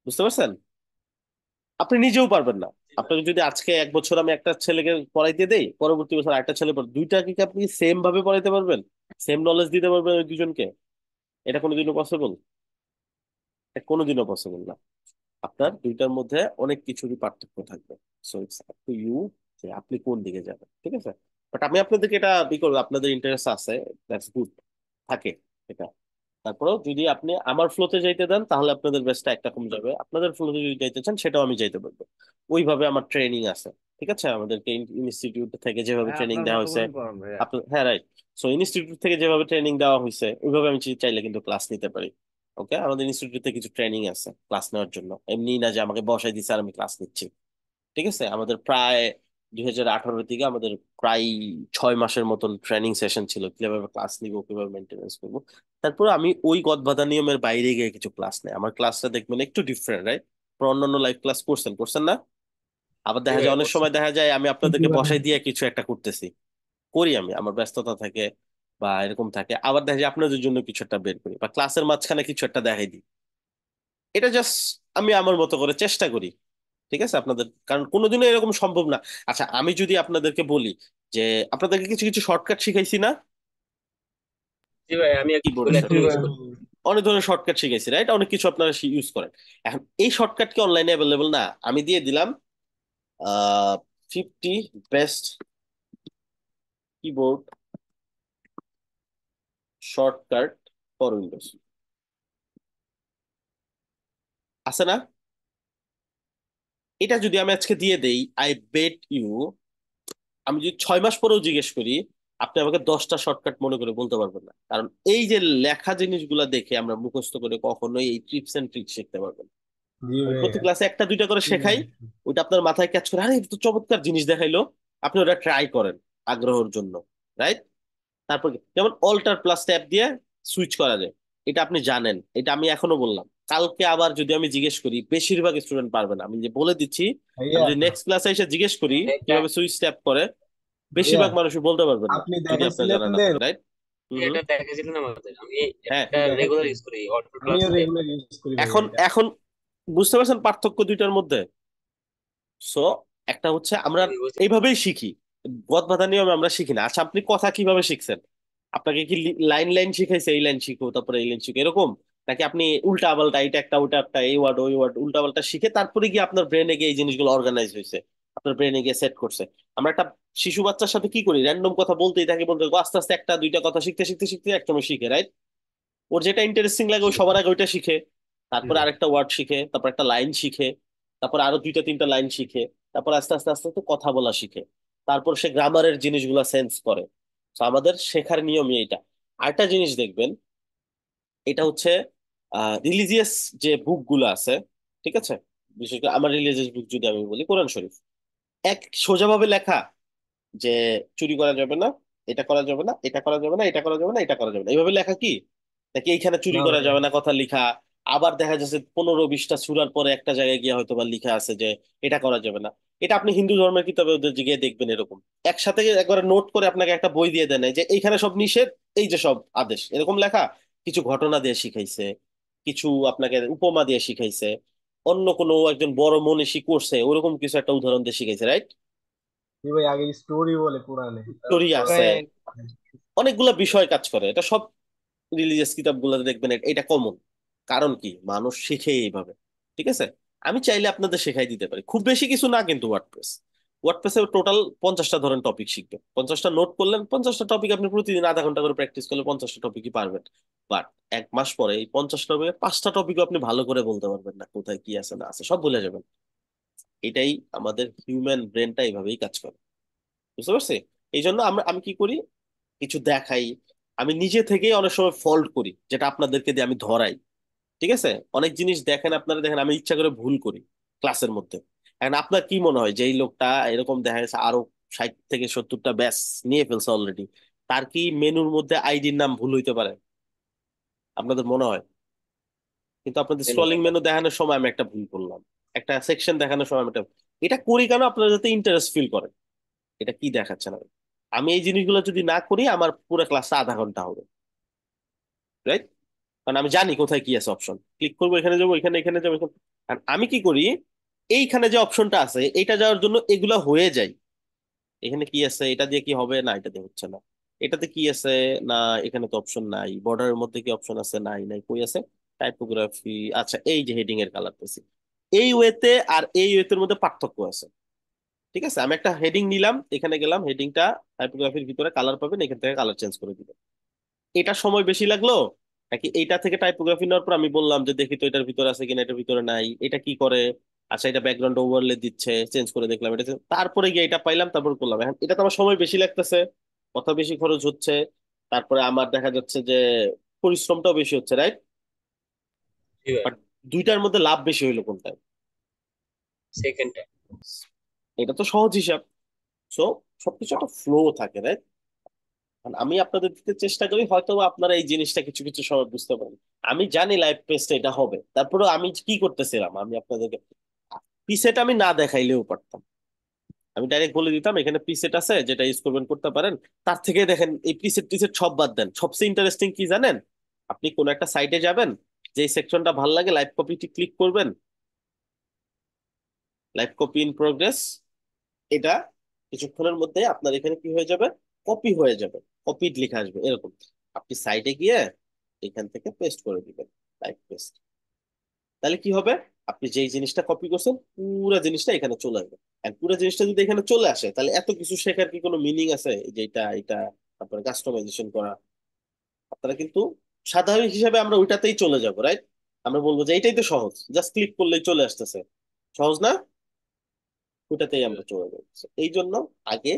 বুঝতে পারছেন? আপনি নিজেও পারবেন না। আপনাকে যদি আজকে এক বছর আমি একটা ছেলেকে পড়াইতে দেই, পরবর্তী বছর আরেকটা ছেলে পড়ে, দুইটা কি আপনি সেম ভাবে পড়াইতে পারবেন? সেম নলেজ দিতে পারবেন ওই দুজনকে? এটা কোনোদিনও পসিবল? এটা কোনোদিনও পসিবল না। আপনার দুইটার মধ্যে অনেক কিছুরই পার্থক্য থাকবে। So it's up to you যে আপনি কোন দিকে যাবেন, ঠিক আছে? বাট আমি আপনাদেরকে এটা করবো, আপনাদের ইন্টারেস্ট আছে, দ্যাটস গুড, থাকে এটা। তারপরেও যদি আপনি আমার ফ্লোতে যাইতে দেন তাহলে আপনাদের বেস্টটা একটা কমে যাবে, আপনাদের ফ্লোতে যদি যাইতে চান সেটাও আমি যাইতে পারবো। ওইভাবে আমার ট্রেনিং আছে, ঠিক আছে? আমাদেরকে ইনস্টিটিউট থেকে যেভাবে ভাই ট্রেনিং আপনার দেওয়া মতো হয়েছে, করেই পড়ান ভাইয়া। আপনার, হ্যাঁ রাইট। সো ইনস্টিটিউট থেকে যেভাবে ট্রেনিং দেওয়া হয়েছে ওইভাবে আমি চাইলে কিন্তু ক্লাস নিতে পারি। ওকে, আমাদের ইনস্টিটিউটে কিছু ট্রেনিং আছে ক্লাস নেওয়ার জন্য, এমনি না যে আমাকে বসাই দিচ্ছে আর আমি ক্লাস নিচ্ছি। ঠিক আছে, আমাদের প্রায় 2018 থেকে আমাদের প্রায় 6 মাসের মতন ট্রেনিং সেশন ছিল, কিভাবে ক্লাস নিব, কিভাবে মেনটেনেন্স করবো। তারপর আমি ওই গদবাঁধা নিয়মের বাইরে গিয়ে কিছু ক্লাস নেই, আমার ক্লাসটা দেখবেন একটু ডিফারেন্ট, রাইট? অন্যান্য লাইভ ক্লাস করছেন করছেন না? আবার জি দেখা ভাই যায় অনেক করছি। সময় দেখা যায় আমি কি আপনাদেরকে বলেন? বসাই দিয়ে কিছু একটা করতেছি, করি আমি, আমার ব্যস্ততা থাকে বা এরকম থাকে। আবার দেখা যায় আপনাদের জন্য কিছু একটা বের করি বা ক্লাসের মাঝখানে কিছু একটা দেখাই দিই। এটা জাস্ট আমি আমার মতো করে চেষ্টা করি, ঠিক আছে? আপনাদের কারণ কোনোদিনও এরকম সম্ভব না। আচ্ছা, আমি যদি আপনাদেরকে বলি যে আপনাদেরকে কিছু কিছু শর্টকাট শিখাইছি না জি ভাই, আমি কিবোর্ডের এগুলো জি এখন সাথে? ইউজ ভাই। করি। অনেক ধরনের শর্টকাট শিখাইছি, রাইট? অনেক কিছু আপনারা ইউজ করেন। এখন এই শর্টকাট কি অনলাইনে অ্যাভেলেবল না? আমি দিয়ে দিলাম 50 best keyboard shortcut for Windows, আছে না? এটা যদি আমি আজকে দিয়ে দেই, আই বেট ইউ, আমি যদি 6 মাস পরেও জিজ্ঞেস করি, আপনি আমাকে 10টা শর্টকাট মনে করে বলতে পারবেন না। কারণ এই যে লেখা জিনিসগুলা দেখে আমরা মুখস্থ করে কখনোই এই ট্রিপস এন্ড ট্রিক্স শিখতে পারবেন না। জি আমি প্রতি ভাইয়া। ক্লাসে একটা দুইটা করে জি শেখাই, ভাইয়া। ওইটা আপনার মাথায় ক্যাচ করে, আরে এটা তো চমৎকার জিনিস দেখাইলো, আপনি ওটা ট্রাই করেন আগ্রহের জন্য, রাইট? তারপর যেমন অল্টার প্লাস ট্যাব দিয়ে সুইচ করা যায়, এটা আপনি জানেন, এটা আমি এখনো বললাম। কালকে আবার যদি আমি জিজ্ঞেস করি, বেশিরভাগ স্টুডেন্ট পারবে না, আমি যে বলে দিচ্ছি। আমি ভাইয়া। যদি নেক্সট ক্লাসে এসে জিজ্ঞেস করি এটা কিভাবে সুইচ ট্যাপ করে, ভাইয়া বেশিরভাগ মানুষই বলতে পারবেন না আপনি যদি আপনার দেখাইছিলেন জানা না দেন। থাকে, রাইট? হুম হুম। এটা দেখাচ্ছিলেন আমাদের, আমি হ্যাঁ, এটা রেগুলার দেখাইছি। ইউজ করি, অটো প্লাস আমিও ট্যাব। রেগুলার ইউজ করি ভাইয়া এখন এটা। এখন বুঝতে পারছেন পার্থক্য দুইটার মধ্যে? সো একটা হচ্ছে আমরা আমি বুঝতে এইভাবেই শিখি, গদ বাঁধা নিয়মে আমরা শিখি না। আচ্ছা, আপনি কথা কিভাবে শিখছেন? আপনাকে কি লাইন লাইন শিখাইছে, এই লাইন শিখো তারপরে এই লাইন শিখো, এরকম? নাকি আপনি উল্টা পাল্টা, এটা একটা ওটা একটা, এই ওয়ার্ড ওই ওয়ার্ড উল্টা পাল্টা শিখে তারপরে গিয়ে আপনার ব্রেনে গিয়ে এই জিনিসগুলো অর্গানাইজ হয়েছে, আপনার ব্রেনে গিয়ে সেট করছে? আমরা একটা শিশু বাচ্চার সাথে কি করি, র্যান্ডম কথা বলতেই থাকি, বলতে থাকি, আস্তে আস্তে একটা দুইটা কথা শিখতে শিখতে শিখতে একসময় শিখে, রাইট? ওর যেটা ইন্টারেস্টিং লাগে ও সবার আগে ওইটা শিখে, জি তারপর ভাই। আরেকটা ওয়ার্ড শিখে, তারপর একটা লাইন শিখে, তারপর আরো দুইটা তিনটা লাইন শিখে, তারপর আস্তে আস্তে আস্তে আস্তে কথা বলা শিখে, তারপর সে গ্রামারের জিনিসগুলো সেন্স করে। তো আমাদের শেখার নিয়মই এইটা। আরেকটা জিনিস দেখবেন, এটা হচ্ছে রিলিজিয়াস যে বুক গুলো আছে, ঠিক আছে? বিশেষ করে আমার রিলিজিয়াস বুক যদি আমি বলি, কোরআন শরীফ, এক সোজাভাবে লেখা যে চুরি করা যাবে না, এটা করা যাবে না, এটা করা যাবে না, এটা করা যাবে না, এটা করা যাবে না, এইভাবে লেখা কি? নাকি এইখানে চুরি না করা ভাইয়া। যাবে না কথা লিখা, আবার দেখা যাচ্ছে 15-20টা সূরার পরে একটা জায়গায় গিয়ে হয়তো বা লিখা আছে যে এটা করা যাবে না। এটা আপনি হিন্দু ধর্মের কিতাবে ওদের গিয়ে দেখবেন এরকম একসাথে একবারে নোট করে আপনাকে একটা বই দিয়ে দেয় যে এইখানে সব নিষেধ, এই যে সব আদেশ, এরকম লেখা। কিছু ঘটনা দিয়ে শিখাইছে, কিছু আপনাকে উপমা দিয়ে শিখাইছে, অন্য কোনো একজন বড় মনীষী করছে ওরকম কিছু একটা উদাহরণ দিয়ে শিখাইছে, রাইট? জি ভাই, আগে স্টোরি বলে কোরআনে, স্টোরি তারপর আছে, ভাই, অনেকগুলা বিষয় কাজ করে, এটা সব রিলিজিয়াস কিতাবগুলোতে দেখবেন এটা কমন। কারণ কি, মানুষ শিখে এইভাবে, ঠিক আছে? আমি চাইলে আপনাদের শেখাই দিতে পারি, খুব বেশি কিছু না কিন্তু। ওয়ার্ডপ্রেসে টোটাল 50টা ধরেন টপিক শিখবে, 50টা নোট করলেন, 50টা টপিক আপনি প্রতিদিন আধা ঘন্টা করে প্র্যাকটিস করলে 50টা টপিকই পারবেন। বাট 1 মাস পরে এই 50 টপিকে 5টা টপিকও আপনি ভালো করে বলতে পারবেন না, কোথায় কি আছে না আছে সব ভুলে যাবেন। এটাই আমাদের হিউম্যান ব্রেনটা এইভাবেই কাজ করে, বুঝতে পারছি? এই জন্য আমি কি করি, কিছু দেখাই, আমি নিজে থেকেই অনেক সময় ফল্ট করি যেটা আপনাদেরকে দিয়ে আমি ধরাই, ঠিক আছে? অনেক জিনিস দেখেন, আপনারা দেখেন আমি ইচ্ছা করে ভুল করি ক্লাসের মধ্যে। এখন আপনার কি মনে হয় যে এই লোকটা এরকম দেখা গেছে আরো 60 থেকে 70টা ব্যাচ নিয়ে ফেলছে অলরেডি, তার কি মেনুর মধ্যে আইডির নাম ভুল হইতে পারে আপনাদের মনে হয়? কিন্তু আপনাদের স্ক্রলিং মেনু দেখানোর সময় আমি একটা ভুল করলাম, একটা সেকশন দেখানোর সময় আমি একটা, এটা করি কেন? আপনারা যাতে ইন্টারেস্ট ফিল করেন এটা কি দেখাচ্ছে না। আমি এই জিনিসগুলো যদি না করি আমার পুরো ক্লাসটা আধা ঘন্টা হবে, রাইট? কারণ আমি জানি কোথায় কি আছে, অপশন ক্লিক করবো, এখানে যাবো, এখানে এখানে যাবো, আর আমি কি করি, এইখানে যে অপশনটা আছে এটা যাওয়ার জন্য এগুলা হয়ে যায়। এখানে কি আছে, এটা দিয়ে কি হবে, না এটা দিয়ে হচ্ছে না। এটাতে কি আছে, না এখানে তো অপশন নাই। বর্ডারের মধ্যে কি অপশন আছে, নাই নাই, কই আছে? টাইপোগ্রাফি, আচ্ছা এই যে হেডিং এর কালার পেছি। এই ওয়েতে আর এই ওয়েতের মধ্যে পার্থক্য আছে। ঠিক আছে, আমি একটা হেডিং নিলাম, এখানে গেলাম, হেডিংটা টাইপোগ্রাফির ভিতরে কালার পাবেন, এখান থেকে কালার চেঞ্জ করে দিবেন। এটা সময় বেশি লাগলো, নাকি এইটা থেকে টাইপোগ্রাফি নেওয়ার পর আমি বললাম যে দেখি তো এটার ভিতরে আছে কিনা, এটার ভিতরে নাই, এটা কি করে? আচ্ছা এটা ব্যাকগ্রাউন্ড ওভারলে দিচ্ছে, চেঞ্জ করে দেখলাম এটা তারপরে গিয়ে এটা পাইলাম, তারপর করলাম। এখন এটা তো আমার সময় বেশি লাগতেছে, কথা বেশি খরচ হচ্ছে, তারপরে আমার দেখা যাচ্ছে যে পরিশ্রমটাও বেশি হচ্ছে, রাইট? জি ভাই। বাট দুইটার মধ্যে লাভ বেশি হইলো কোনটা? সেকেন্ডটা। এটা তো সহজ হিসাব। সো সবকিছু একটা ফ্লো থাকে, রাইট? আমি আপনাদের দিতে চেষ্টা করি, হয়তো আপনারা এই জিনিসটা কিছু কিছু সময় বুঝতে পারেন। আমি জানি লাইভ টেস্টে এটা হবে, তারপরে আমি কি করতেছিলাম, আমি আপনাদেরকে প্রিসেট আমি না দেখাইলেও পারতাম। আমি ডাইরেক্ট বলে দিতাম এখানে প্রিসেট আছে যেটা ইউজ করবেন, করতে পারেন। তার থেকে দেখেন এই প্রিসেট টিসেট সব বাদ দেন, সবচেয়ে ইন্টারেস্টিং কি জানেন? আপনি কোন একটা সাইটে যাবেন, যে সেকশনটা ভাল লাগে লাইভ কপিটি ক্লিক করবেন, লাইভ কপি ইন প্রোগ্রেস। এটা কিছুক্ষণের মধ্যে আপনার এখানে কি হয়ে যাবে, কপি হয়ে যাবে, কপিড লিখে আসবে এরকম। আপনি সাইটে গিয়ে এখান থেকে পেস্ট করে দিবেন, লাইভ পেস্ট। তাহলে কি হবে, আপনি যেই জিনিসটা কপি করছেন পুরো জিনিসটা এখানে চলে আসবে। আর পুরো জিনিসটা যদি এখানে চলে আসে তাহলে এত কিছু শেখার কি কোনো মিনিং আছে? এই যে এটা এটা, তারপরে কাস্টমাইজেশন করা, আপনারা কিন্তু সাধারণ হিসাবে আমরা ওইটাতেই চলে যাবো, রাইট? আমরা বলবো যে এইটাই তো সহজ, জাস্ট ক্লিক করলেই চলে আসতেছে। সহজ না? ওটাতেই আমরা চলে যাচ্ছি। এই জন্য আগে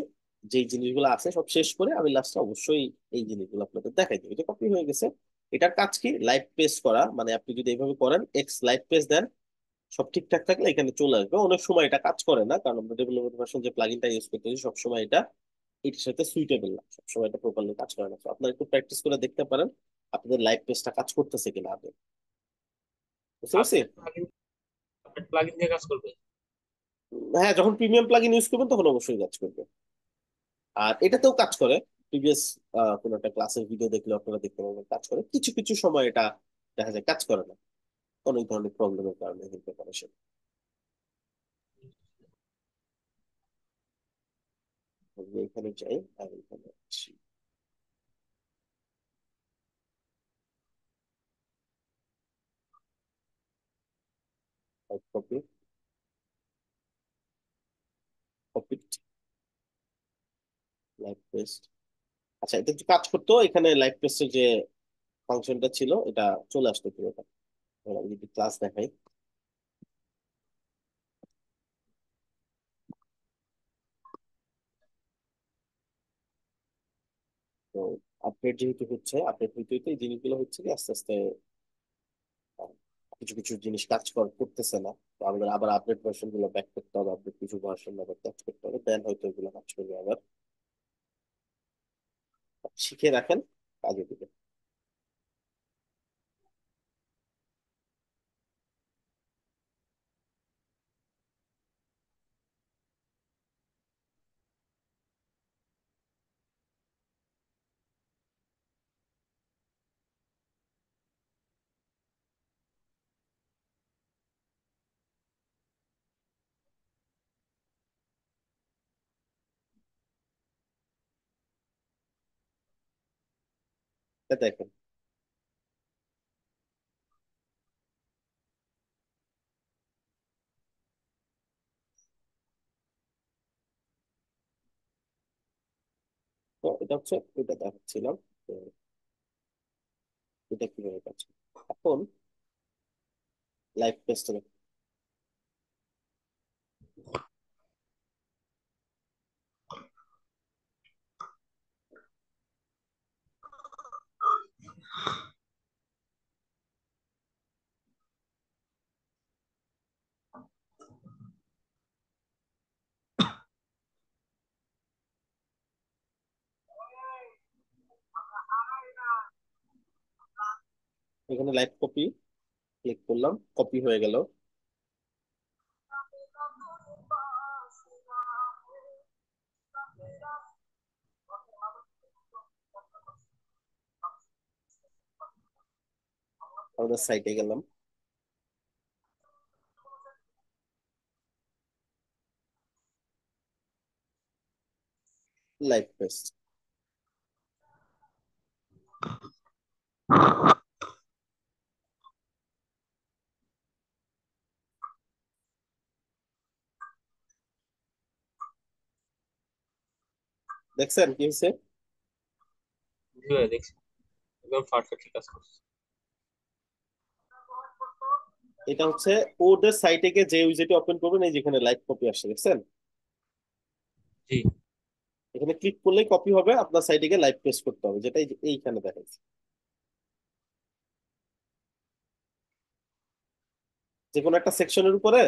যেই জিনিসগুলো আছে সব শেষ করে আমি লাস্টে অবশ্যই এই জিনিসগুলো আপনাদের দেখাই দিই। এটা কপি হয়ে গেছে। এটার কাজ কি, লাইভ পেস্ট করা। মানে আপনি যদি এইভাবে করেন, এক্স লাইভ পেস্ট দেন, সব ঠিকঠাক থাকলে এখানে চলে আসবে। অনেক সময় এটা কাজ করে না, কারণ আমরা ডেভেলপমেন্ট ভার্সন যে প্লাগইনটা ইউজ করতেছি সবসময় এটা এটার সাথে সুইটেবল না, সবসময় এটা প্রপারলি কাজ করে না। তো আপনারা একটু প্র্যাকটিস করে দেখতে পারেন আপনাদের লাইভ পেজটা কাজ করতেছে কিনা আগে। বুঝতে পারছি? আপডেট প্লাগইন দিয়ে কাজ করবে। হ্যাঁ, যখন প্রিমিয়াম প্লাগইন ইউজ করবেন তখন অবশ্যই কাজ করবে। আর এটাতেও কাজ করে। প্রিভিয়াস কোন একটা ক্লাসের ভিডিও দেখলে আপনারা দেখতে পাবেন কাজ করে। কিছু কিছু সময় এটা দেখা যায় কাজ করে না, অনেক ধরনের প্রবলেমের কারণে হতে পারে সেটা। আমি এখানে যাই আর এখানে আসি, কপি, কপি, লাইভ পেস্ট। আচ্ছা এটা যদি কাজ করতো, এখানে লাইভ পেস্টের যে ফাংশনটা ছিল এটা চলে আসতো পুরোটা। এবার আমি যদি ক্লাস দেখাই, তো আপডেট যেহেতু হচ্ছে, আপডেট হইতে হইতে এই জিনিসগুলো হচ্ছে কি আস্তে আস্তে আহ, কিছু কিছু জিনিস কাজ করতেছে না। তো আমাদের আবার আপডেট ভার্সন গুলো ব্যাক করতে হবে, আপডেট কিছু ভার্সন আবার কাজ করতে হবে, দেন হয়তো এগুলো কাজ করবে আবার। শিখে রাখেন, কাজে দিবে। এটা দেখেন, তো এটা হচ্ছে এটা দেখাচ্ছিলাম। তো এটা কিভাবে কাজ করে। এখন লাইভ পেস্ট, এখানে লাইভ কপি ক্লিক করলাম, কপি হয়ে গেল। আমাদের সাইটে গেলাম, পেস্ট। দেখছেন কি হয়েছে? জি ভাইয়া দেখছি, একদম পারফেক্টলি কাজ করছে। এটা হচ্ছে ওদের সাইটে গিয়ে যে উইজেটে ওপেন করবেন, এই যেখানে লাইভ কপি আসছে দেখছেন, জি এখানে ক্লিক করলেই কপি হবে, আপনার সাইটে গিয়ে লাইভ পেস্ট করতে হবে, যেটা এইখানে দেখাচ্ছে। যে কোনো একটা সেকশনের উপরে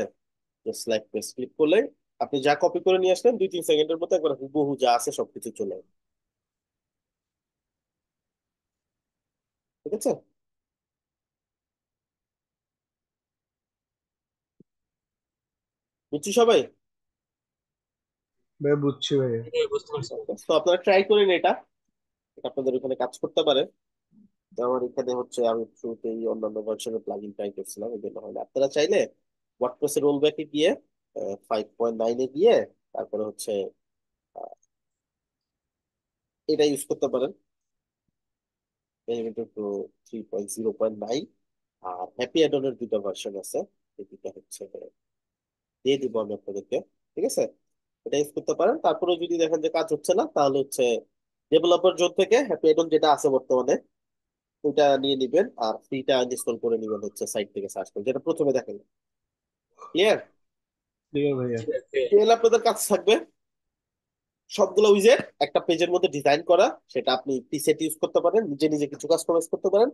জাস্ট লাইভ পেস্ট ক্লিক করলেই আপনি যা কপি করে নিয়ে আসলেন 2-3 সেকেন্ডের মধ্যে একবার হুবহু যা আছে সবকিছু চলে আসবে। ঠিক আছে? বুঝছি সবাই? ভাই বুঝছি ভাইয়া। জি ভাইয়া, বুঝতে পারছি। Okay, তো আপনারা ট্রাই করেন এটা, এটা আপনাদের ওখানে কাজ করতে পারে। তো আমার এখানে হচ্ছে আমি শুরুতেই অন্যান্য ভার্সনের প্লাগইন ট্রাই করছিলাম, এই জন্য হয় না। আপনারা চাইলে ওয়ার্ডপ্রেসের রোল ব্যাকে গিয়ে 5.9-এ গিয়ে তারপরে হচ্ছে আহ, এটা ইউজ করতে পারেন, এলিমেন্টর প্রো 3.0.9। আর হ্যাপি অ্যাডনের দুটো ভার্সন আছে, এই দুটো হচ্ছে দিয়ে দিব আমি আপনাদেরকে। ঠিক আছে, এটা ইউজ করতে পারেন। তারপরে যদি দেখেন যে কাজ হচ্ছে না, তাহলে হচ্ছে ডেভেলপার জোন থেকে হ্যাপি অ্যাডন যেটা আছে বর্তমানে ওইটা নিয়ে নিবেন, আর ফ্রিটা ইনস্টল করে নিবেন হচ্ছে সাইট থেকে সার্চ করে, যেটা প্রথমে দেখেন। ক্লিয়ার? ঠিক আছে ভাইয়া। জি ভাইয়া। তাহলে আপনাদের কাজ থাকবে সবগুলো উইজেট একটা পেজের মধ্যে ডিজাইন করা, সেটা আপনি প্রিসেট ইউজ করতে পারেন, নিজে নিজে কিছু কাস্টমাইজ করতে পারেন।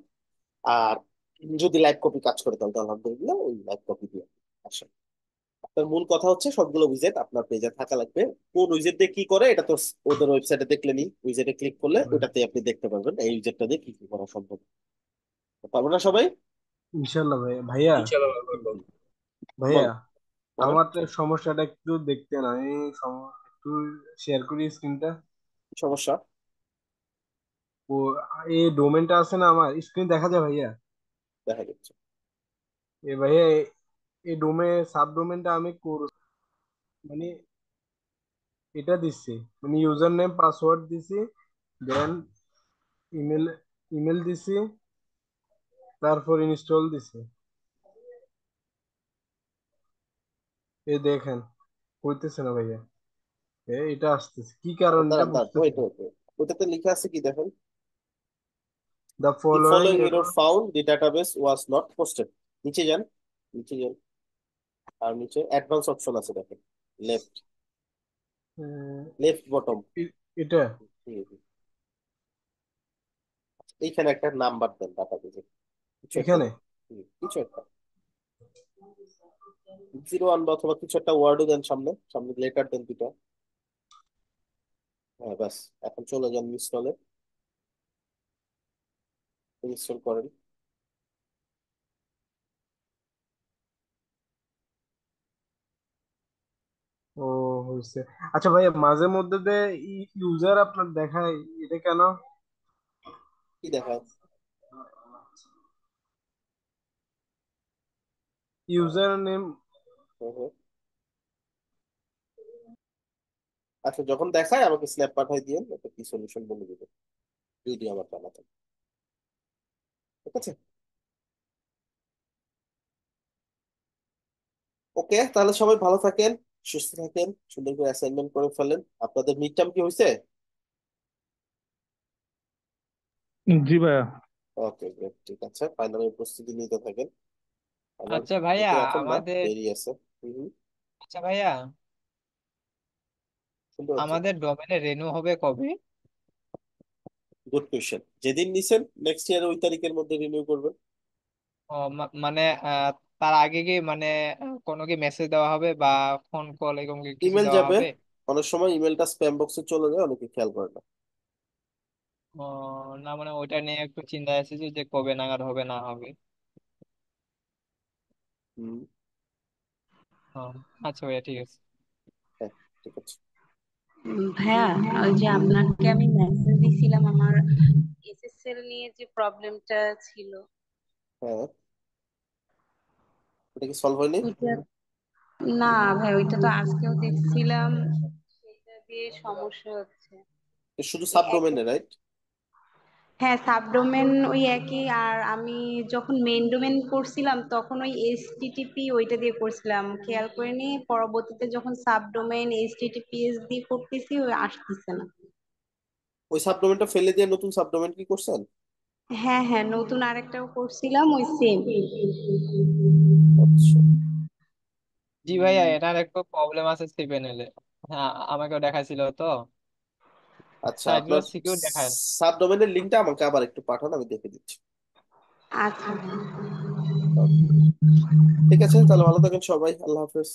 আর যদি লাইভ কপি কাজ করে তাহলে তো আলহামদুলিল্লাহ, ওই লাইভ কপি দিয়ে আসেন। আপনার মূল কথা হচ্ছে সবগুলো উইজেট আপনার পেজে থাকা লাগবে। কোন উইজেট দিয়ে কি করে এটা তো ওদের ওয়েবসাইটে দেখলেনি, উইজেটে ক্লিক করলে ওটাতে আপনি দেখতে পারবেন এই উইজেটটা দিয়ে কি কি করা সম্ভব। পারবো না সবাই? ইনশাল্লাহ ভাইয়া। ভাইয়া, ইনশাআল্লাহ ভালো হুম, করবো। হুম। ভাইয়া বল, বলেন। আমার তো সমস্যাটা একটু দেখতে না, আমি একটু শেয়ার করি স্ক্রিনটা। কি সমস্যা? ও, এই ডোমেনটা আছে না, আমার স্ক্রিন দেখা যায় ভাইয়া? দেখা যাচ্ছে। এ ভাইয়া, এই সাব ডোমেনটা আমি মানে এটা দিচ্ছি, মানে ইউজার নেম পাসওয়ার্ড দিছি, দেন ইমেল ইমেল দিছি, তারপর ইনস্টল দিছি। এই দেখেন, হইতেছে না ভাইয়া। এটা আসতেছে কি কারণ, এটা দাঁড়ান দাঁড়ান, বুঝতেছি ওয়েট না। ওয়েট ওয়েট, ওটাতে লেখা আছে কি দেখেন? The The following following error error. found, the database was not posted. নিচে যান, নিচে যান, আর নিচে অ্যাডভান্স অপশন আছে দেখেন, লেফট, লেফট বটম। এটা এইখানে একটা নাম্বার দেন ডাটাবেজে, কিছু একটা এখানে দেন। কিছু একটা 01 বা অথবা কিছু একটা ওয়ার্ডও দেন, সামনে সামনে লেটার দেন দুটো। হ্যাঁ ব্যাস, এখন চলে যান ইনস্টলে, ইনস্টল করেন। ও হয়েছে। আচ্ছা ভাইয়া, মাঝে মধ্যে ইউজার আপনার দেখায়, এটা কেন? কি দেখায়? User name. হুম, হুম। আচ্ছা, যখন দেখায় আমাকে স্ন্যাপ পাঠাই দিয়েন, এটা কি সলিউশন বলে দিবেন, যদি আমার জানা থাকে। ঠিক আছে? ওকে, তাহলে সবাই ভালো থাকেন, সুস্থ থাকেন, সুন্দর করে অ্যাসাইনমেন্ট করে ফেলেন। আপনাদের মিড টার্ম কি হয়েছে? জি ভাইয়া। ওকে গ্রেট, ঠিক আছে, ফাইনালের প্রস্তুতি নিতে থাকেন। ফাইনাল আচ্ছা ভাইয়া, হয়তো এখন না, আমাদের দেরি আছে। হুম, আচ্ছা ভাইয়া, শুনতে পাচ্ছি। আমাদের ডোমেনে রেনু হবে কবে? গুড কোয়েশ্চেন, যেদিন নিছেন নেক্সট ইয়ার ওই তারিখের মধ্যে রিনিউ করবেন। ও, মানে তার আগে কি মানে কোনো কি মেসেজ দেওয়া হবে বা ফোন কল এরকম কি কিছু ইমেল দেওয়া যাবে, হবে? অনেক সময় ইমেলটা স্প্যাম বক্সে চলে যায়, অনেকে খেয়াল করে না। ও, না মানে ওইটা নিয়ে একটু চিন্তা আছে যে কবে নাগাদ হবে না হবে। হুম। ও, আচ্ছা ভাইয়া, ঠিক আছে। হ্যাঁ, ঠিক আছে। ভাইয়া, ওই যে আপনাকে আমি মেসেজ দিছিলাম আমার এসএসএল নিয়ে যে প্রবলেমটা ছিল, হ্যাঁ, ওটা কি সলভ হয়নি? ওইটা না ভাই, ওইটা তো আজকেও দেখছিলাম, সেটা দিয়ে সমস্যা হচ্ছে। শুধু ওই সাবডোমেনে, রাইট? হ্যাঁ, সাবডোমেন ওই একই। আর আমি যখন মেইন ডোমেন করছিলাম তখন ওই এইচটিটিপি ওইটা দিয়ে করছিলাম, খেয়াল করিনি। পরবর্তীতে যখন সাবডোমেন এইচটিটিপিএস দিয়ে করতেছি ওই আসতেছে না। ওই সাবডোমেনটা ফেলে দিয়ে নতুন সাবডোমেন কি করছেন? হ্যাঁ হ্যাঁ, নতুন আরেকটাও করছিলাম ওই সেম। আচ্ছা জি ভাইয়া, এটার একটু প্রবলেম আছে সিপেনেলে। হ্যাঁ, আমাকেও দেখাইছিল তো, আচ্ছা, সাইটগুলো আপনার সিকিউর দেখায় না। সাবডোমেনের লিঙ্কটা আমাকে আবার একটু পাঠান, আমি দেখে দিচ্ছি। আচ্ছা। ঠিক আছে, তাহলে ভালো থাকেন সবাই, আল্লাহ হাফেজ।